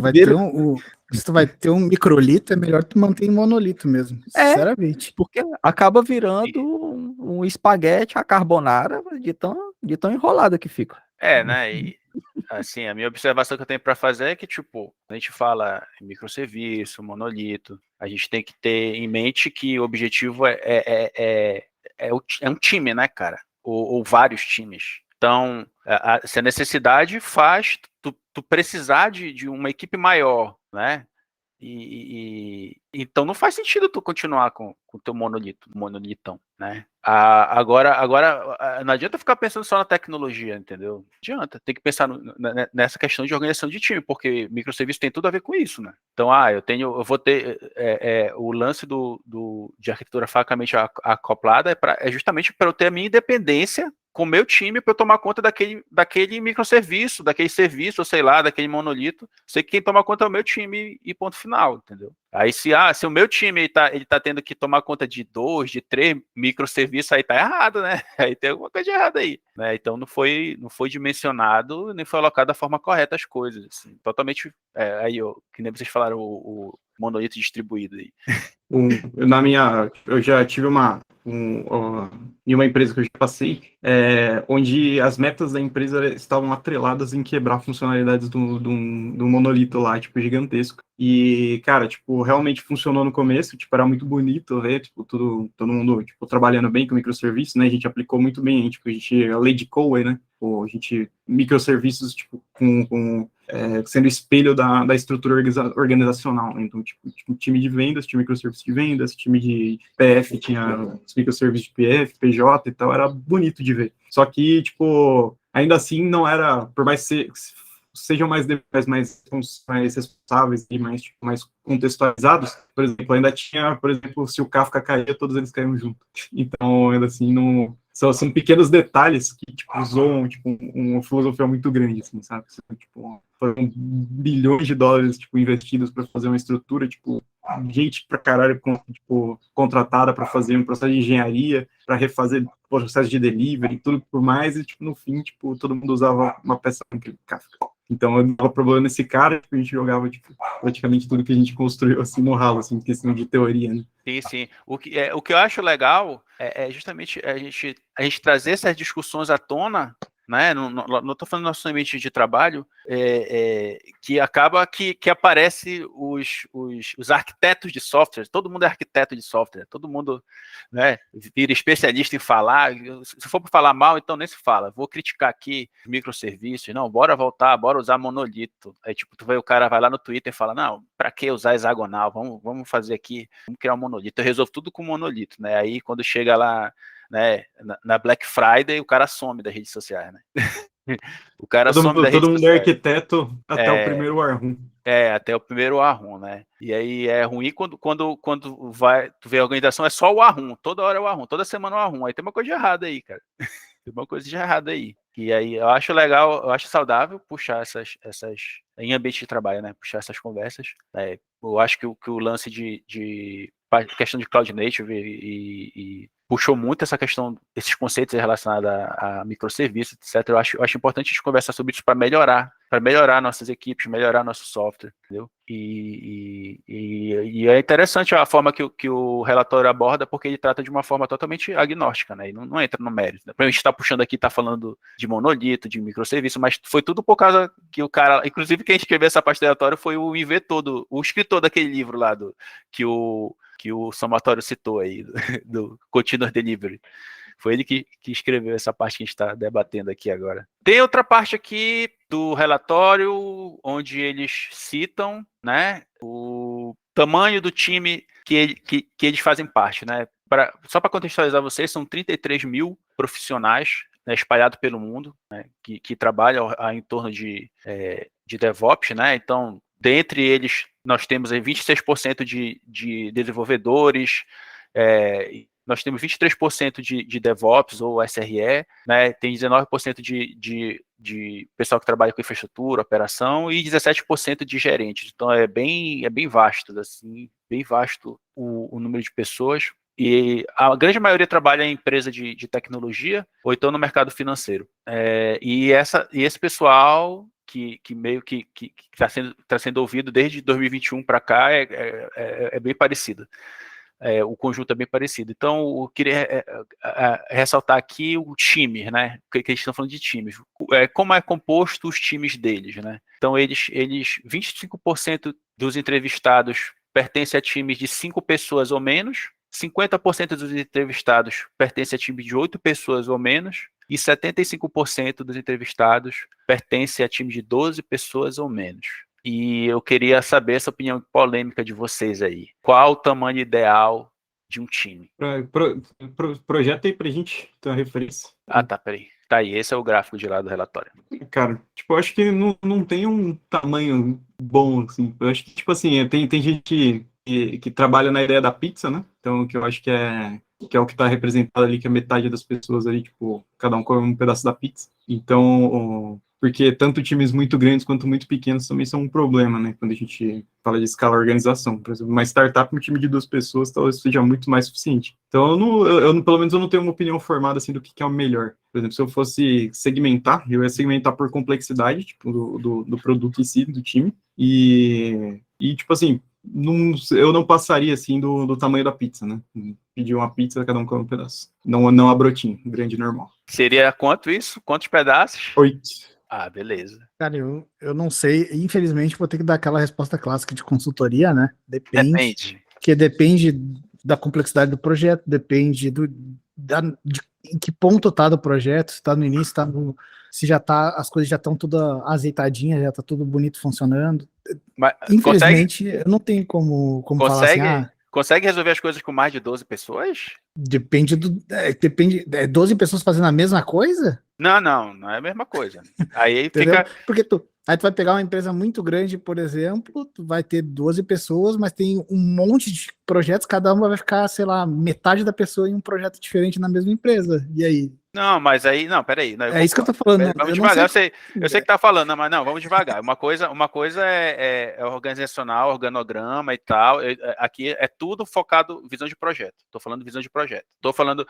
vai ter um microlito, é melhor tu manter em monolito mesmo, sinceramente. porque acaba virando um espaguete a carbonara de tão enrolada que fica. Né? E, assim, a minha observação que eu tenho para fazer é que, tipo, a gente fala em microserviço, monolito, a gente tem que ter em mente que o objetivo é um time, né, cara? Ou vários times. Então, se a necessidade faz tu precisar de uma equipe maior, né? Então não faz sentido tu continuar com o teu monolitão, né? Agora não adianta ficar pensando só na tecnologia, entendeu? Não adianta, tem que pensar nessa questão de organização de time, porque microserviço tem tudo a ver com isso, né? Então, eu vou ter o lance de arquitetura fracamente acoplada é justamente para eu ter a minha independência com o meu time para eu tomar conta daquele microserviço, daquele serviço, ou sei lá, daquele monolito. Sei que quem toma conta é o meu time e ponto final, entendeu? Aí se o meu time ele tá tendo que tomar conta de 2, de 3 microserviços, aí tá errado, né? Aí tem alguma coisa de errada aí, né? Então não foi dimensionado, nem foi alocado da forma correta as coisas, assim. Totalmente, que nem vocês falaram, o monolito distribuído aí. Eu já tive em uma empresa que eu já passei, onde as metas da empresa estavam atreladas em quebrar funcionalidades do monolito lá, tipo, gigantesco. E, cara, tipo, realmente funcionou no começo, tipo, era muito bonito ver, tipo, todo mundo, tipo, trabalhando bem com microserviços, né, a gente aplicou muito bem, tipo, a lei de Coway, né, microserviços, tipo, sendo espelho da estrutura organizacional, né? Então, tipo, time de vendas, tinha microserviços de vendas, time de PF tinha os microserviços de PF, PJ e tal, era bonito de ver. Só que, tipo, ainda assim não era, por mais que sejam mais responsáveis e mais contextualizados, por exemplo, ainda tinha, por exemplo, se o Kafka caía, todos eles caíam junto. Então, ainda assim, não... São pequenos detalhes que, tipo, usam, tipo, uma filosofia muito grande, assim, sabe? Tipo, foram bilhões de dólares, tipo, investidos para fazer uma estrutura, tipo, gente pra caralho, tipo, contratada para fazer um processo de engenharia, para refazer o processo de delivery, tudo por mais, e, tipo, no fim, tipo, todo mundo usava uma peça de Kafka. Então, eu dava problema nesse cara, tipo, a gente jogava, tipo, praticamente tudo que a gente construiu, assim, no ralo, assim, questão de teoria, né? Sim. O que eu acho legal é justamente a gente trazer essas discussões à tona né? Não estou falando do nosso ambiente de trabalho, que acaba que aparece os arquitetos de software, todo mundo é arquiteto de software, todo mundo, né, vira especialista em falar. Se for para falar mal, então nem se fala. Vou criticar aqui microserviços, não, bora voltar, bora usar monolito. Aí tipo, o cara vai lá no Twitter e fala, não, para que usar hexagonal? Vamos fazer aqui, vamos criar um monolito. Eu resolvo tudo com monolito, né? Aí quando chega lá, né, na Black Friday, o cara some das redes sociais, né? O cara some das redes Todo mundo é sociais. arquiteto até o primeiro Arrum. Até o primeiro Arrum, né? E aí é ruim quando tu vê a organização, é só o Arrum, toda hora é o Arrum, toda semana é o Arrum. Aí tem uma coisa de errada aí, cara. Tem uma coisa de errada aí. E aí eu acho legal, eu acho saudável puxar essas em ambiente de trabalho, né? Puxar essas conversas. Eu acho que o lance de questão de Cloud Native e puxou muito essa questão, esses conceitos relacionados a microserviços, etc. Eu acho importante a gente conversar sobre isso para melhorar nossas equipes, melhorar nosso software, entendeu? E é interessante a forma que o relatório aborda, porque ele trata de uma forma totalmente agnóstica, né? E não entra no mérito. Né? A gente está puxando aqui, está falando de monolito, de microserviço, mas foi tudo por causa que o cara, inclusive quem escreveu essa parte do relatório foi o inventor, o escritor daquele livro lá, que o Somatório citou aí, do Continuous Delivery. Foi ele que escreveu essa parte que a gente está debatendo aqui agora. Tem outra parte aqui do relatório, onde eles citam, né, o tamanho do time que eles fazem parte. Né? Só para contextualizar vocês, são 33 mil profissionais, né, espalhados pelo mundo, né, que trabalham em torno de DevOps. Né? Então, dentre eles, nós temos aí 26% de desenvolvedores, nós temos 23% de DevOps ou SRE, né? Tem 19% de pessoal que trabalha com infraestrutura, operação, e 17% de gerentes. Então é bem vasto, assim, bem vasto o número de pessoas. E a grande maioria trabalha em empresa de tecnologia ou então no mercado financeiro. E esse pessoal que meio que está sendo ouvido desde 2021 para cá é bem parecido. O conjunto é bem parecido. Então, eu queria ressaltar aqui o time, né? Que eles estão falando de times. Como é composto os times deles, né? Então, 25% dos entrevistados pertencem a times de 5 pessoas ou menos, 50% dos entrevistados pertencem a times de 8 pessoas ou menos, e 75% dos entrevistados pertencem a times de 12 pessoas ou menos. E eu queria saber essa opinião polêmica de vocês aí. Qual o tamanho ideal de um time? Projeta aí pra gente ter uma referência. Tá, peraí. Tá aí, esse é o gráfico de lá do relatório. Cara, tipo, eu acho que não tem um tamanho bom, assim. Eu acho que, tipo assim, tem gente que trabalha na ideia da pizza, né? Então, que eu acho que é o que tá representado ali, que é metade das pessoas ali, tipo, cada um come um pedaço da pizza. Então, porque tanto times muito grandes quanto muito pequenos também são um problema, né? Quando a gente fala de escala organização. Por exemplo, uma startup, um time de 2 pessoas, talvez seja muito mais suficiente. Então, pelo menos eu não tenho uma opinião formada, assim, do que é o melhor. Por exemplo, se eu fosse segmentar, eu ia segmentar por complexidade, tipo, do produto em si, do time. E tipo assim, eu não passaria, assim, do tamanho da pizza, né? Pedir uma pizza, cada um come um pedaço. Não a brotinho, grande normal. Seria quanto isso? Quantos pedaços? 8. Ah, beleza. Cara, eu não sei. Infelizmente, vou ter que dar aquela resposta clássica de consultoria, né? Depende. Porque depende da complexidade do projeto, depende de em que ponto tá do projeto, se tá no início, se já tá, as coisas já estão tudo azeitadinhas, já tá tudo bonito funcionando. Mas, infelizmente, eu não tenho como falar assim, consegue resolver as coisas com mais de 12 pessoas? Depende 12 pessoas fazendo a mesma coisa? Não é a mesma coisa. Aí fica... Porque aí tu vai pegar uma empresa muito grande, por exemplo, tu vai ter 12 pessoas, mas tem um monte de projetos, cada uma vai ficar, sei lá, metade da pessoa em um projeto diferente na mesma empresa. E aí? Não, mas aí, não, peraí. Não, isso que eu tô falando. Vamos devagar, eu sei que tá falando, mas não, vamos devagar. Uma coisa é organizacional, organograma e tal. Aqui é tudo focado visão de projeto. Tô falando visão de projeto. Tô falando,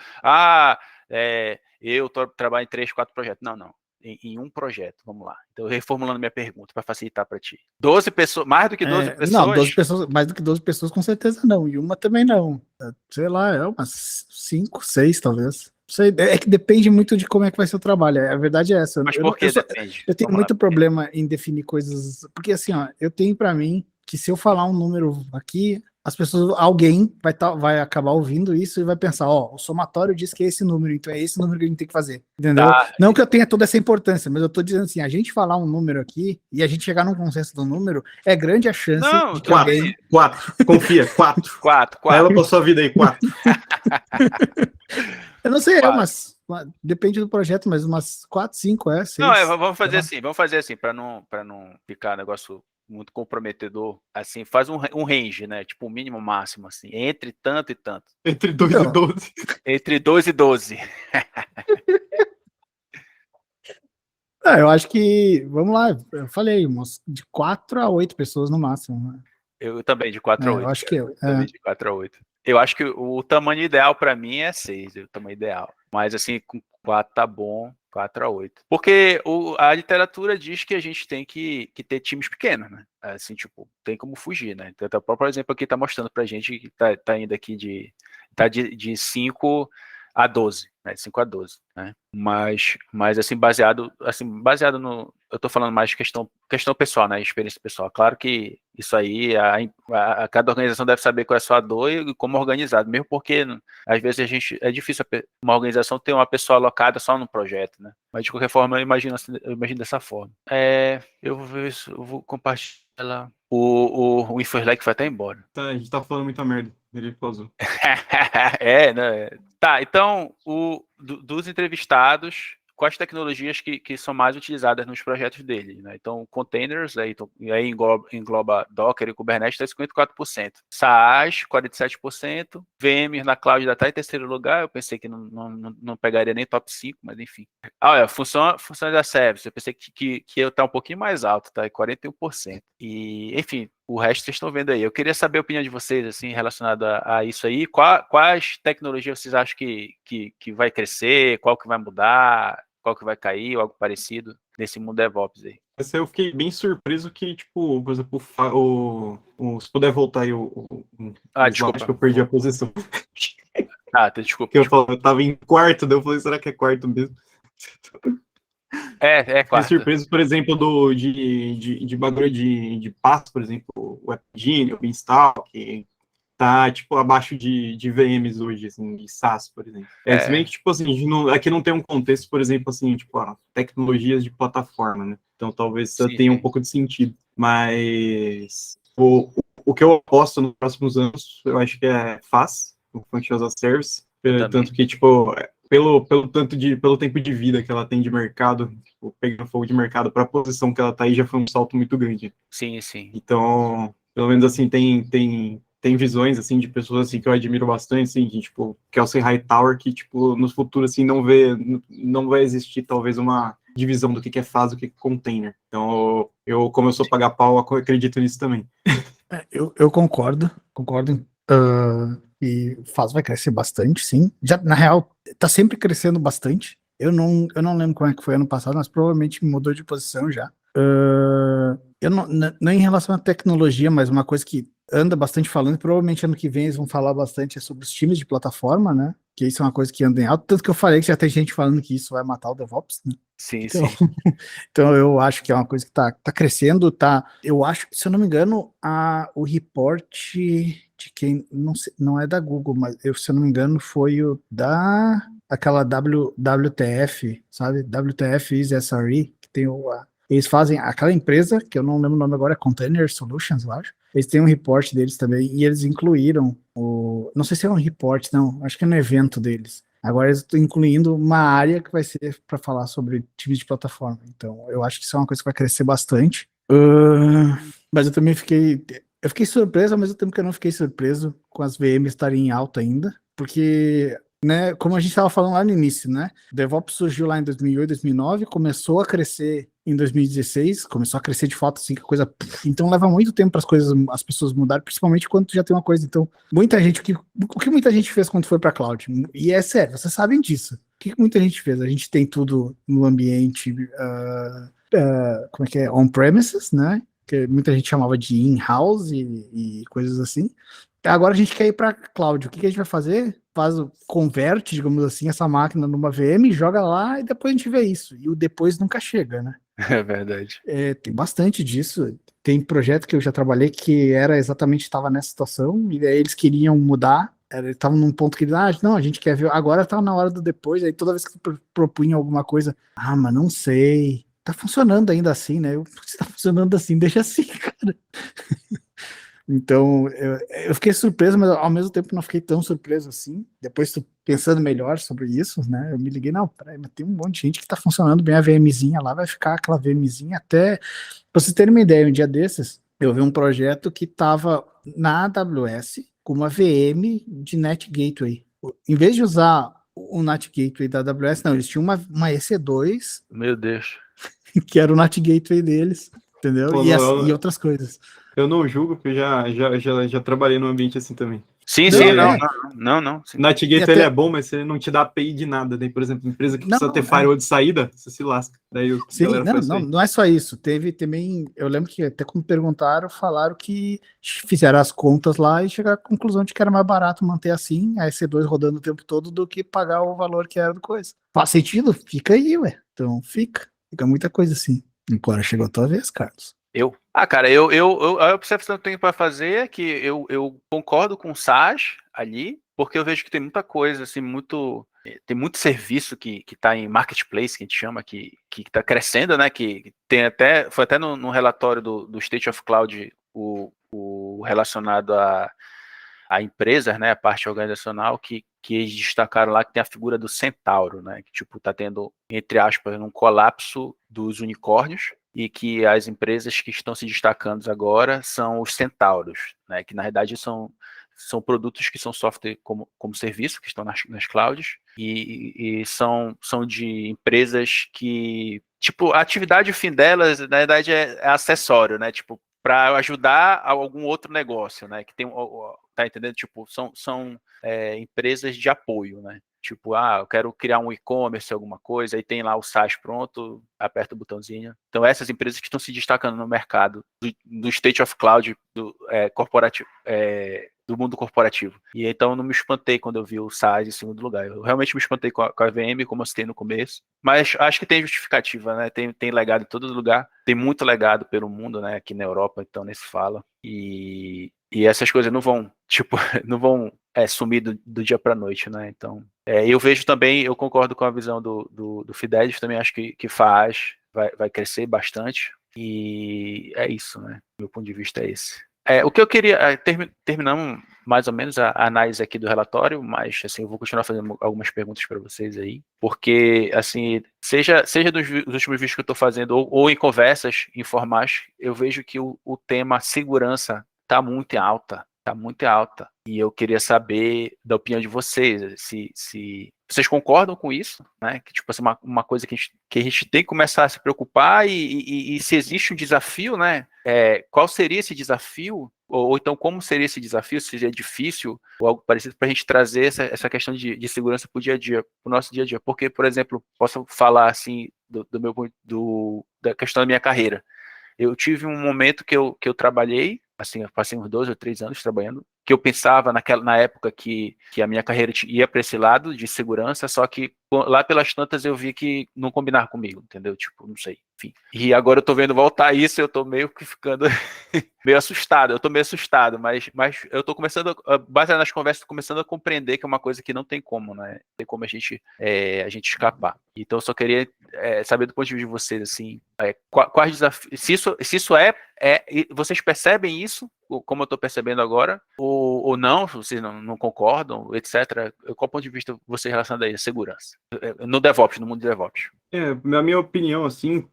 eu trabalho em 3, 4 projetos. Não. Em um projeto, vamos lá. Então, reformulando minha pergunta para facilitar para ti. 12 pessoas, mais do que 12 pessoas? Não, 12 pessoas, mais do que 12 pessoas com certeza não. E uma também não. Sei lá, umas 5, 6 talvez. sei, é que depende muito de como é que vai ser o trabalho. A verdade é essa. Mas Eu, por que eu, depende? eu tenho Vamos lá. muito problema em definir coisas. Porque assim, ó, eu tenho pra mim que se eu falar um número aqui, as pessoas, alguém vai acabar ouvindo isso e vai pensar, ó, o somatório diz que é esse número, então é esse número que a gente tem que fazer. Entendeu? Tá. Não que eu tenha toda essa importância, mas eu tô dizendo assim, a gente falar um número aqui e a gente chegar num consenso do número, é grande a chance Não, de que Quatro. alguém. 4. Confia, 4. 4. Leva pra sua vida aí, 4. Eu não sei, Quatro. depende do projeto, mas umas 4, 5, 6. Não, vamos fazer assim, para não ficar negócio muito comprometedor, assim, faz um range, né? Tipo, um mínimo máximo, assim, entre tanto e tanto. Entre 2 Então. e 12. Entre 2 e 12. Eu acho que, vamos lá, eu falei, de 4 a 8 pessoas no máximo. Né? Eu também, de 4 a 8. Eu acho que Também de 4 a 8. Eu acho que o tamanho ideal para mim é 6, o tamanho ideal. Mas assim, com 4 tá bom, 4 a 8. Porque a literatura diz que a gente tem que ter times pequenos, né? Assim, tipo, tem como fugir, né? Então, o próprio exemplo aqui tá mostrando pra gente que tá indo aqui de 5 a 12, né? 5 a 12, né? Mas assim, baseado no... Eu tô falando mais de questão pessoal, né? Experiência pessoal. Claro que isso aí, cada organização deve saber qual é a sua dor e como organizar, mesmo porque às vezes é difícil uma organização ter uma pessoa alocada só no projeto, né? Mas de qualquer forma, eu imagino dessa forma. Eu vou ver isso, eu vou compartilhar. O InfoSlack vai até embora. Tá, a gente tá falando muita merda. Ele pausou. Né? Tá, então, dos entrevistados, quais tecnologias que são mais utilizadas nos projetos dele, né? Então, containers, aí engloba Docker e Kubernetes, está 54%. SaaS, 47%. VMs na cloud ainda está em terceiro lugar, eu pensei que não pegaria nem top 5, mas enfim. Funções da service, eu pensei que ia estar um pouquinho mais alto, tá? 41%. E, enfim, o resto vocês estão vendo aí. Eu queria saber a opinião de vocês, assim, relacionada a isso aí. Quais tecnologias vocês acham que vai crescer? Qual que vai mudar? Qual que vai cair? Ou algo parecido nesse mundo DevOps aí? Essa eu fiquei bem surpreso que, tipo, por exemplo, se puder voltar aí Desculpa. acho que eu perdi a posição. Desculpa. Eu tava em quarto, daí eu falei, será que é quarto mesmo? É quarto. Fiquei surpreso, por exemplo, de bagulho de passo, por exemplo, o AppGenie, o Beanstalk, que tá, tipo, abaixo de VMs hoje, assim, de SaaS, por exemplo. Se bem que, tipo, assim, aqui não tem um contexto, por exemplo, assim, tipo, tecnologias de plataforma, né? Então, talvez tenha um pouco de sentido. Mas o que eu aposto nos próximos anos, eu acho que é FaaS, o Functions as a Service, tanto que, tipo, pelo tempo de vida que ela tem de mercado, tipo, pegando fogo de mercado para a posição que ela tá aí, já foi um salto muito grande. Sim. Então, pelo menos, assim, tem visões, assim, de pessoas, assim, que eu admiro bastante, assim, de, tipo, Kelsey Hightower, que, tipo, no futuro, assim, não vai existir, talvez, uma divisão do que é FaaS, do que é container. Então, como eu sou pagar pau, eu acredito nisso também. Eu concordo. E FaaS vai crescer bastante, sim. Já, na real, tá sempre crescendo bastante. Eu não lembro como é que foi ano passado, mas provavelmente mudou de posição já. Eu não em relação à tecnologia, mas uma coisa que anda bastante falando, provavelmente ano que vem eles vão falar bastante sobre os times de plataforma, né? Que isso é uma coisa que anda em alto, tanto que eu falei que já tem gente falando que isso vai matar o DevOps, né? Sim. Então eu acho que é uma coisa que tá crescendo, eu acho, se eu não me engano, o report de quem, não é da Google, mas se eu não me engano foi aquela WTF, sabe? WTF is SRE, que tem eles fazem, aquela empresa, que eu não lembro o nome agora, é Container Solutions, eu acho. Eles têm um report deles também, e eles incluíram não sei se é um report, não, acho que é no evento deles. Agora eles estão incluindo uma área que vai ser para falar sobre times de plataforma. Então, eu acho que isso é uma coisa que vai crescer bastante. Mas eu também fiquei surpreso, ao mesmo tempo que eu não fiquei surpreso com as VMs estarem em alta ainda, porque, né, como a gente estava falando lá no início, né, o DevOps surgiu lá em 2008, 2009, começou a crescer em 2016, começou a crescer de fato, assim, que a coisa... Então leva muito tempo para as pessoas mudarem, principalmente quando tu já tem uma coisa. Então, muita gente, o que muita gente fez quando foi para cloud? E é sério, vocês sabem disso. O que muita gente fez? A gente tem tudo no ambiente, como é que é? On-premises, né? Que muita gente chamava de in-house e coisas assim. Agora a gente quer ir para cloud. O que a gente vai fazer? converte, digamos assim, essa máquina numa VM, joga lá e depois a gente vê isso. E o depois nunca chega, né? É verdade. Tem bastante disso. Tem projeto que eu já trabalhei que era exatamente, estava nessa situação, e aí eles queriam mudar. Eles estavam num ponto que eles, não, a gente quer ver, agora tá na hora do depois, aí toda vez que propunha alguma coisa, mas não sei, tá funcionando ainda assim, né? Se tá funcionando assim, deixa assim, cara. Então, eu fiquei surpreso, mas ao mesmo tempo não fiquei tão surpreso assim. Depois, pensando melhor sobre isso, né? Eu me liguei, não, peraí, mas tem um monte de gente que tá funcionando bem a VMzinha lá, vai ficar aquela VMzinha até. Pra vocês terem uma ideia, um dia desses, eu vi um projeto que tava na AWS com uma VM de Net Gateway. Em vez de usar o Net Gateway da AWS, não, eles tinham uma EC2, Meu Deus. que era o Net Gateway deles, entendeu? Pô, E outras coisas. Eu não julgo, porque eu já trabalhei num ambiente assim também. Sim, Não, sim, é. não. Sim. O NetGate, E até- ele é bom, mas ele não te dá API de nada. Daí, por exemplo, empresa que precisa ter firewall de saída, você se lasca. Daí a Sim, galera faz isso aí. não é só isso. Teve também, eu lembro que até quando perguntaram, falaram que fizeram as contas lá e chegaram à conclusão de que era mais barato manter assim, a EC2 rodando o tempo todo, do que pagar o valor que era do coisa. Faz sentido? Fica aí, ué. Então fica muita coisa assim. Agora chegou a tua vez, Carlos. Cara, a percepção que eu tenho para fazer é que eu concordo com o Saj ali, porque eu vejo que tem muita coisa, assim, tem muito serviço que está em marketplace, que a gente chama, que está crescendo, né? Que tem foi até no relatório do State of Cloud, o relacionado a empresas, né? A parte organizacional, que eles destacaram lá que tem a figura do centauro, né? Que tipo está tendo, entre aspas, um colapso dos unicórnios, e que as empresas que estão se destacando agora são os centauros, né? Que na verdade são produtos que são software como serviço, que estão nas clouds, e são de empresas que, tipo, a atividade, o fim delas, na verdade, é acessório, né? Tipo, para ajudar a algum outro negócio, né? Que tem, tá entendendo? Tipo, são empresas de apoio, né? Tipo, eu quero criar um e-commerce, alguma coisa, aí tem lá o SaaS pronto, aperta o botãozinho. Então, essas empresas que estão se destacando no mercado do State of Cloud, corporativo, do mundo corporativo. E então, não me espantei quando eu vi o SaaS em segundo lugar. Eu realmente me espantei com a VM, como eu citei no começo. Mas acho que tem justificativa, né? Tem legado em todo lugar. Tem muito legado pelo mundo, né? Aqui na Europa, então, nem se fala. E essas coisas não vão, tipo, não vão sumir do dia para a noite, né? Então, eu vejo também, eu concordo com a visão do Fidelis, também acho que vai crescer bastante, e é isso, né? Meu ponto de vista é esse. O que eu queria, terminamos mais ou menos a análise aqui do relatório, mas assim, eu vou continuar fazendo algumas perguntas para vocês aí, porque assim, seja dos últimos vídeos que eu estou fazendo, ou em conversas informais, eu vejo que o tema segurança está muito alta, e eu queria saber da opinião de vocês, se vocês concordam com isso, né? Que tipo assim, uma coisa que a gente tem que começar a se preocupar, e se existe um desafio, né? Qual seria esse desafio? Ou então como seria esse desafio? Se seria difícil ou algo parecido, para a gente trazer essa questão de segurança para o dia a dia, para o nosso dia a dia. Porque, por exemplo, posso falar assim da questão da minha carreira. Eu tive um momento que eu trabalhei, assim, eu passei uns 2 ou 3 anos trabalhando, que eu pensava na época que a minha carreira ia para esse lado de segurança, só que lá pelas tantas eu vi que não combinava comigo, entendeu? Tipo, não sei, enfim. E agora eu tô vendo voltar isso, eu tô meio que ficando meio assustado, mas eu tô começando, baseado nas conversas, começando a compreender que é uma coisa que não tem como, né? Tem como a gente escapar. Então eu só queria saber do ponto de vista de vocês, assim, quais desafios, se isso vocês percebem isso, como eu estou percebendo agora, ou não, vocês não concordam, etc. Qual ponto de vista você relaciona aí a segurança? No DevOps, no mundo de DevOps. Na minha opinião, assim,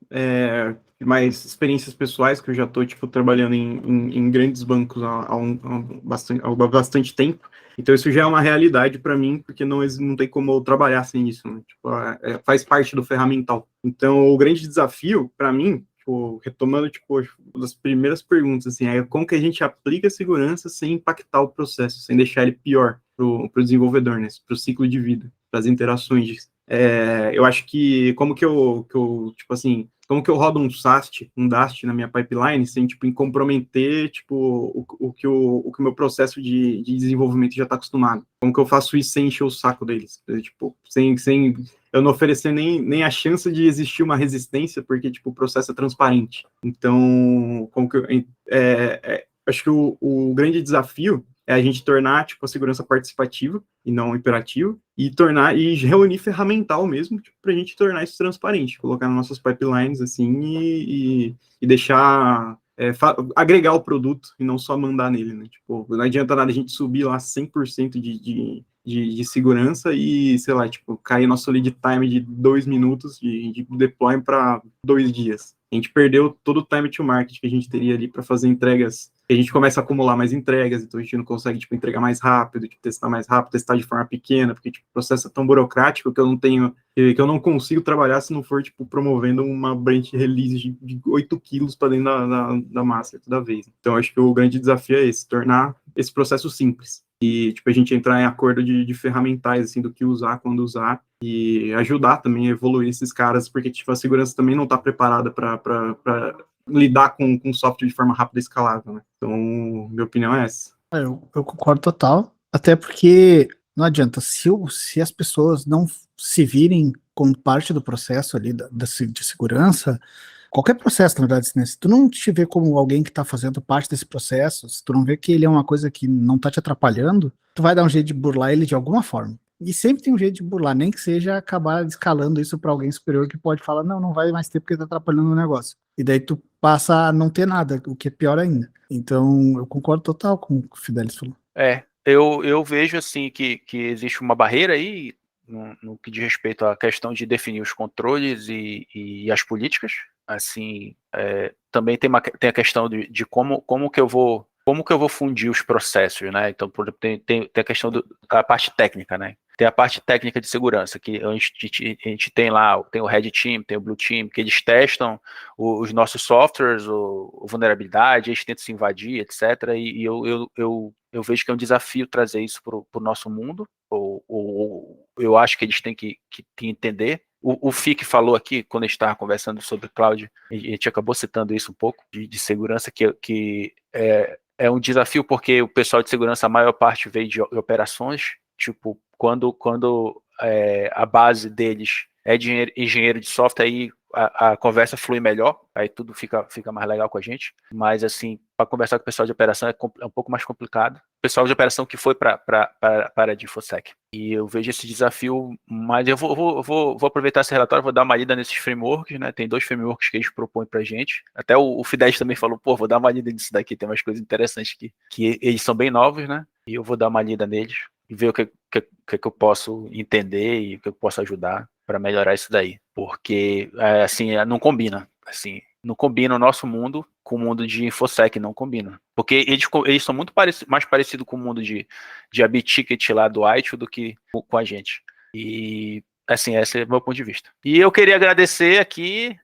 mais experiências pessoais, que eu já estou, tipo, trabalhando em grandes bancos há bastante tempo, então isso já é uma realidade para mim, porque não tem como eu trabalhar sem isso, né? Tipo, faz parte do ferramental. Então, o grande desafio, para mim, tipo, retomando, tipo, uma das primeiras perguntas, assim, é como que a gente aplica a segurança sem impactar o processo, sem deixar ele pior para o desenvolvedor, né? Para o ciclo de vida, para as interações. Eu acho que, como que eu, tipo assim, como que eu rodo um SAST, um DAST na minha pipeline sem, tipo, comprometer, tipo, o que o meu processo de desenvolvimento já está acostumado? Como que eu faço isso sem encher o saco deles? Tipo, sem eu não oferecer nem a chance de existir uma resistência, porque, tipo, o processo é transparente. Então, como que acho que o grande desafio é a gente tornar, tipo, a segurança participativa e não imperativa, e reunir ferramental mesmo, tipo, para a gente tornar isso transparente, colocar nas nossas pipelines, assim, e deixar, agregar o produto e não só mandar nele, né? Tipo, não adianta nada a gente subir lá 100% de segurança e, sei lá, tipo, cair nosso lead time de 2 minutos de deploy para 2 dias. A gente perdeu todo o time to market que a gente teria ali para fazer entregas. A gente começa a acumular mais entregas, então a gente não consegue, tipo, entregar mais rápido, tipo, testar mais rápido, testar de forma pequena, porque, tipo, o processo é tão burocrático que eu não consigo trabalhar se não for, tipo, promovendo uma branch release de 8 quilos para dentro da massa toda vez. Então, acho que o grande desafio é esse, tornar esse processo simples. E, tipo, a gente entrar em acordo de ferramentais, assim, do que usar, quando usar, e ajudar também a evoluir esses caras, porque, tipo, a segurança também não está preparada para lidar com software de forma rápida e escalável, né? Então, minha opinião é essa. Eu concordo total, até porque não adianta, se as pessoas não se virem como parte do processo ali de segurança, qualquer processo, na verdade, né? Se tu não te vê como alguém que está fazendo parte desse processo, se tu não vê que ele é uma coisa que não está te atrapalhando, tu vai dar um jeito de burlar ele de alguma forma. E sempre tem um jeito de burlar, nem que seja acabar escalando isso para alguém superior que pode falar, não vai mais ter porque tá atrapalhando o negócio. E daí tu passa a não ter nada, o que é pior ainda. Então, eu concordo total com o que o Fidelis falou. Eu vejo assim que existe uma barreira aí no que diz respeito à questão de definir os controles e as políticas. Assim, também tem a questão de como que eu vou fundir os processos, né? Então, por exemplo, tem a questão da parte técnica, né? Tem a parte técnica de segurança, que a gente tem lá, tem o Red Team, tem o Blue Team, que eles testam os nossos softwares, vulnerabilidade, eles tentam se invadir, etc. E eu vejo que é um desafio trazer isso para o nosso mundo, ou eu acho que eles têm que entender. O Fick falou aqui, quando a gente estava conversando sobre cloud, a gente acabou citando isso um pouco, de segurança, que é um desafio porque o pessoal de segurança, a maior parte veio de operações, tipo, quando a base deles é de engenheiro de software, aí a conversa flui melhor, aí tudo fica mais legal com a gente, mas assim, para conversar com o pessoal de operação é um pouco mais complicado. O pessoal de operação que foi para a de InfoSec. E eu vejo esse desafio, mas eu vou aproveitar esse relatório, vou dar uma lida nesses frameworks, né? Tem 2 frameworks que eles propõem pra gente. Até o Fidelis também falou, vou dar uma lida nisso daqui, tem umas coisas interessantes que eles são bem novos, né? E eu vou dar uma lida neles e ver o que eu posso entender e o que eu posso ajudar para melhorar isso daí. Porque, assim, não combina. Assim, não combina o nosso mundo com o mundo de InfoSec, não combina. Porque eles são muito mais parecidos com o mundo de ABTicket lá do ITIL do que com a gente. E, assim, esse é o meu ponto de vista. E eu queria agradecer aqui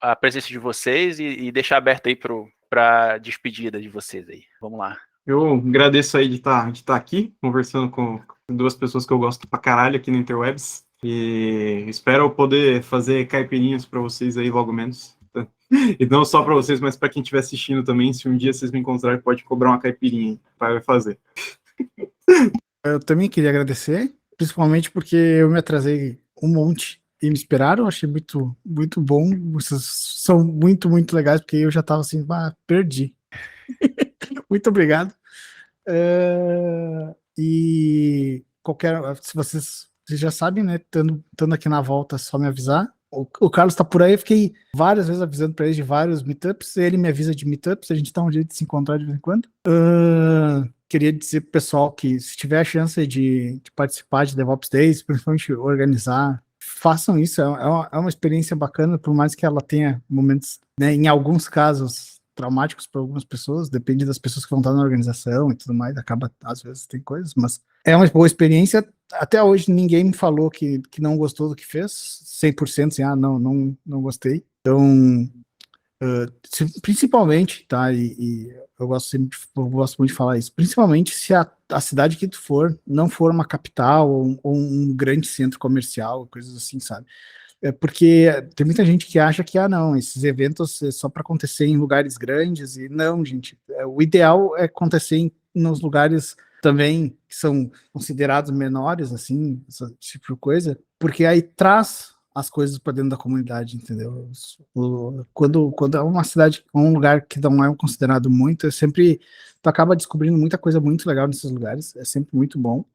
a presença de vocês e deixar aberto aí para despedida de vocês aí. Vamos lá. Eu agradeço aí de estar aqui, conversando com 2 pessoas que eu gosto pra caralho aqui no Interwebs. E espero poder fazer caipirinhas para vocês aí logo menos. E não só para vocês, mas para quem estiver assistindo também. Se um dia vocês me encontrarem, pode cobrar uma caipirinha. O pai vai fazer. Eu também queria agradecer, principalmente porque eu me atrasei um monte e me esperaram. Achei muito, muito bom. Vocês são muito, muito legais, porque eu já estava assim, perdi. Muito obrigado. E se vocês já sabem, né? Estando aqui na volta, é só me avisar. O Carlos tá por aí, eu fiquei várias vezes avisando para ele de vários meetups, ele me avisa de meetups, a gente dá um jeito de se encontrar de vez em quando. Queria dizer pro pessoal que se tiver a chance de participar de DevOps Days, principalmente organizar, façam isso, é uma experiência bacana, por mais que ela tenha momentos, né, em alguns casos, traumáticos para algumas pessoas, depende das pessoas que vão estar na organização e tudo mais, acaba, às vezes tem coisas, mas é uma boa experiência. Até hoje ninguém me falou que não gostou do que fez, 100% assim, não gostei. Então, principalmente, tá, e eu gosto muito de falar isso, principalmente se a cidade que tu for, não for uma capital ou um grande centro comercial, coisas assim, sabe? É porque tem muita gente que acha que, não, esses eventos é só para acontecer em lugares grandes, e não, gente. O ideal é acontecer nos lugares também que são considerados menores, assim, esse tipo de coisa, porque aí traz as coisas para dentro da comunidade, entendeu? Quando é uma cidade, um lugar que não é considerado muito, tu acaba descobrindo muita coisa muito legal nesses lugares, é sempre muito bom.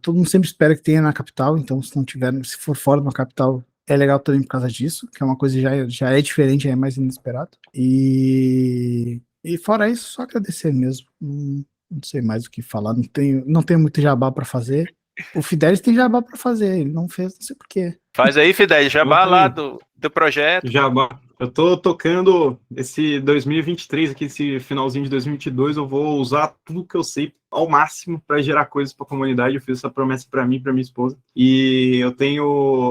Todo mundo sempre espera que tenha na capital, então se for fora de uma capital, é legal também por causa disso, que é uma coisa que já é diferente, já é mais inesperado. E fora isso, só agradecer mesmo. Não sei mais o que falar, não tenho muito jabá para fazer. O Fidelis tem jabá para fazer, ele não fez, não sei porquê. Faz aí, Fidel, jabá Eu lá tenho. do projeto. Jabá. Eu tô tocando esse 2023 aqui, esse finalzinho de 2022, eu vou usar tudo que eu sei ao máximo para gerar coisas para a comunidade. Eu fiz essa promessa para mim, para minha esposa. E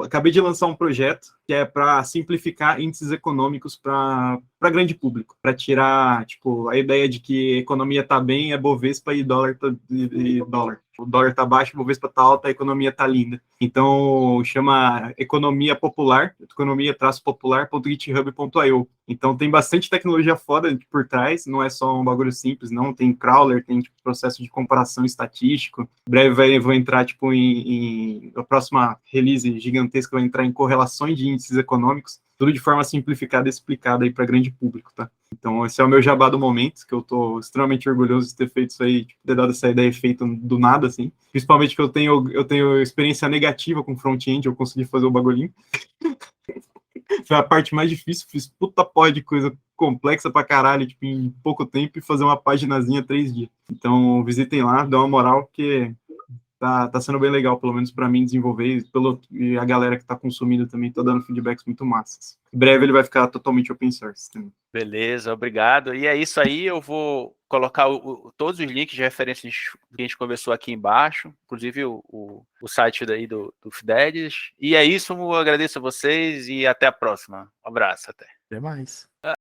acabei de lançar um projeto que é para simplificar índices econômicos para grande público, para tirar, tipo, a ideia de que a economia tá bem é Bovespa e dólar dólar. O dólar tá baixo, o Bovespa tá alta, a economia tá linda. Então, chama Economia Popular, economia-popular.github.io. Então, tem bastante tecnologia foda por trás, não é só um bagulho simples, não. Tem crawler, tem tipo, processo de comparação estatístico. Em breve vou entrar, tipo, a próxima release gigantesca vai entrar em correlações de índices econômicos, tudo de forma simplificada e explicada aí para grande público, tá? Então, esse é o meu jabá do momento, que eu tô extremamente orgulhoso de ter feito isso aí, tipo, ter dado essa ideia feita do nada, assim. Principalmente que eu tenho experiência negativa com front-end, eu consegui fazer o bagulhinho. Foi a parte mais difícil, fiz puta porra de coisa complexa pra caralho, tipo, em pouco tempo, e fazer uma paginazinha 3 dias. Então, visitem lá, dá uma moral, porque tá sendo bem legal, pelo menos para mim, desenvolver, e a galera que tá consumindo também tá dando feedbacks muito massas. Em breve ele vai ficar totalmente open source também. Beleza, obrigado. E é isso aí, eu vou colocar todos os links de referências que a gente conversou aqui embaixo, inclusive o site daí do Fidelis. E é isso, eu agradeço a vocês e até a próxima. Um abraço, até. Até mais.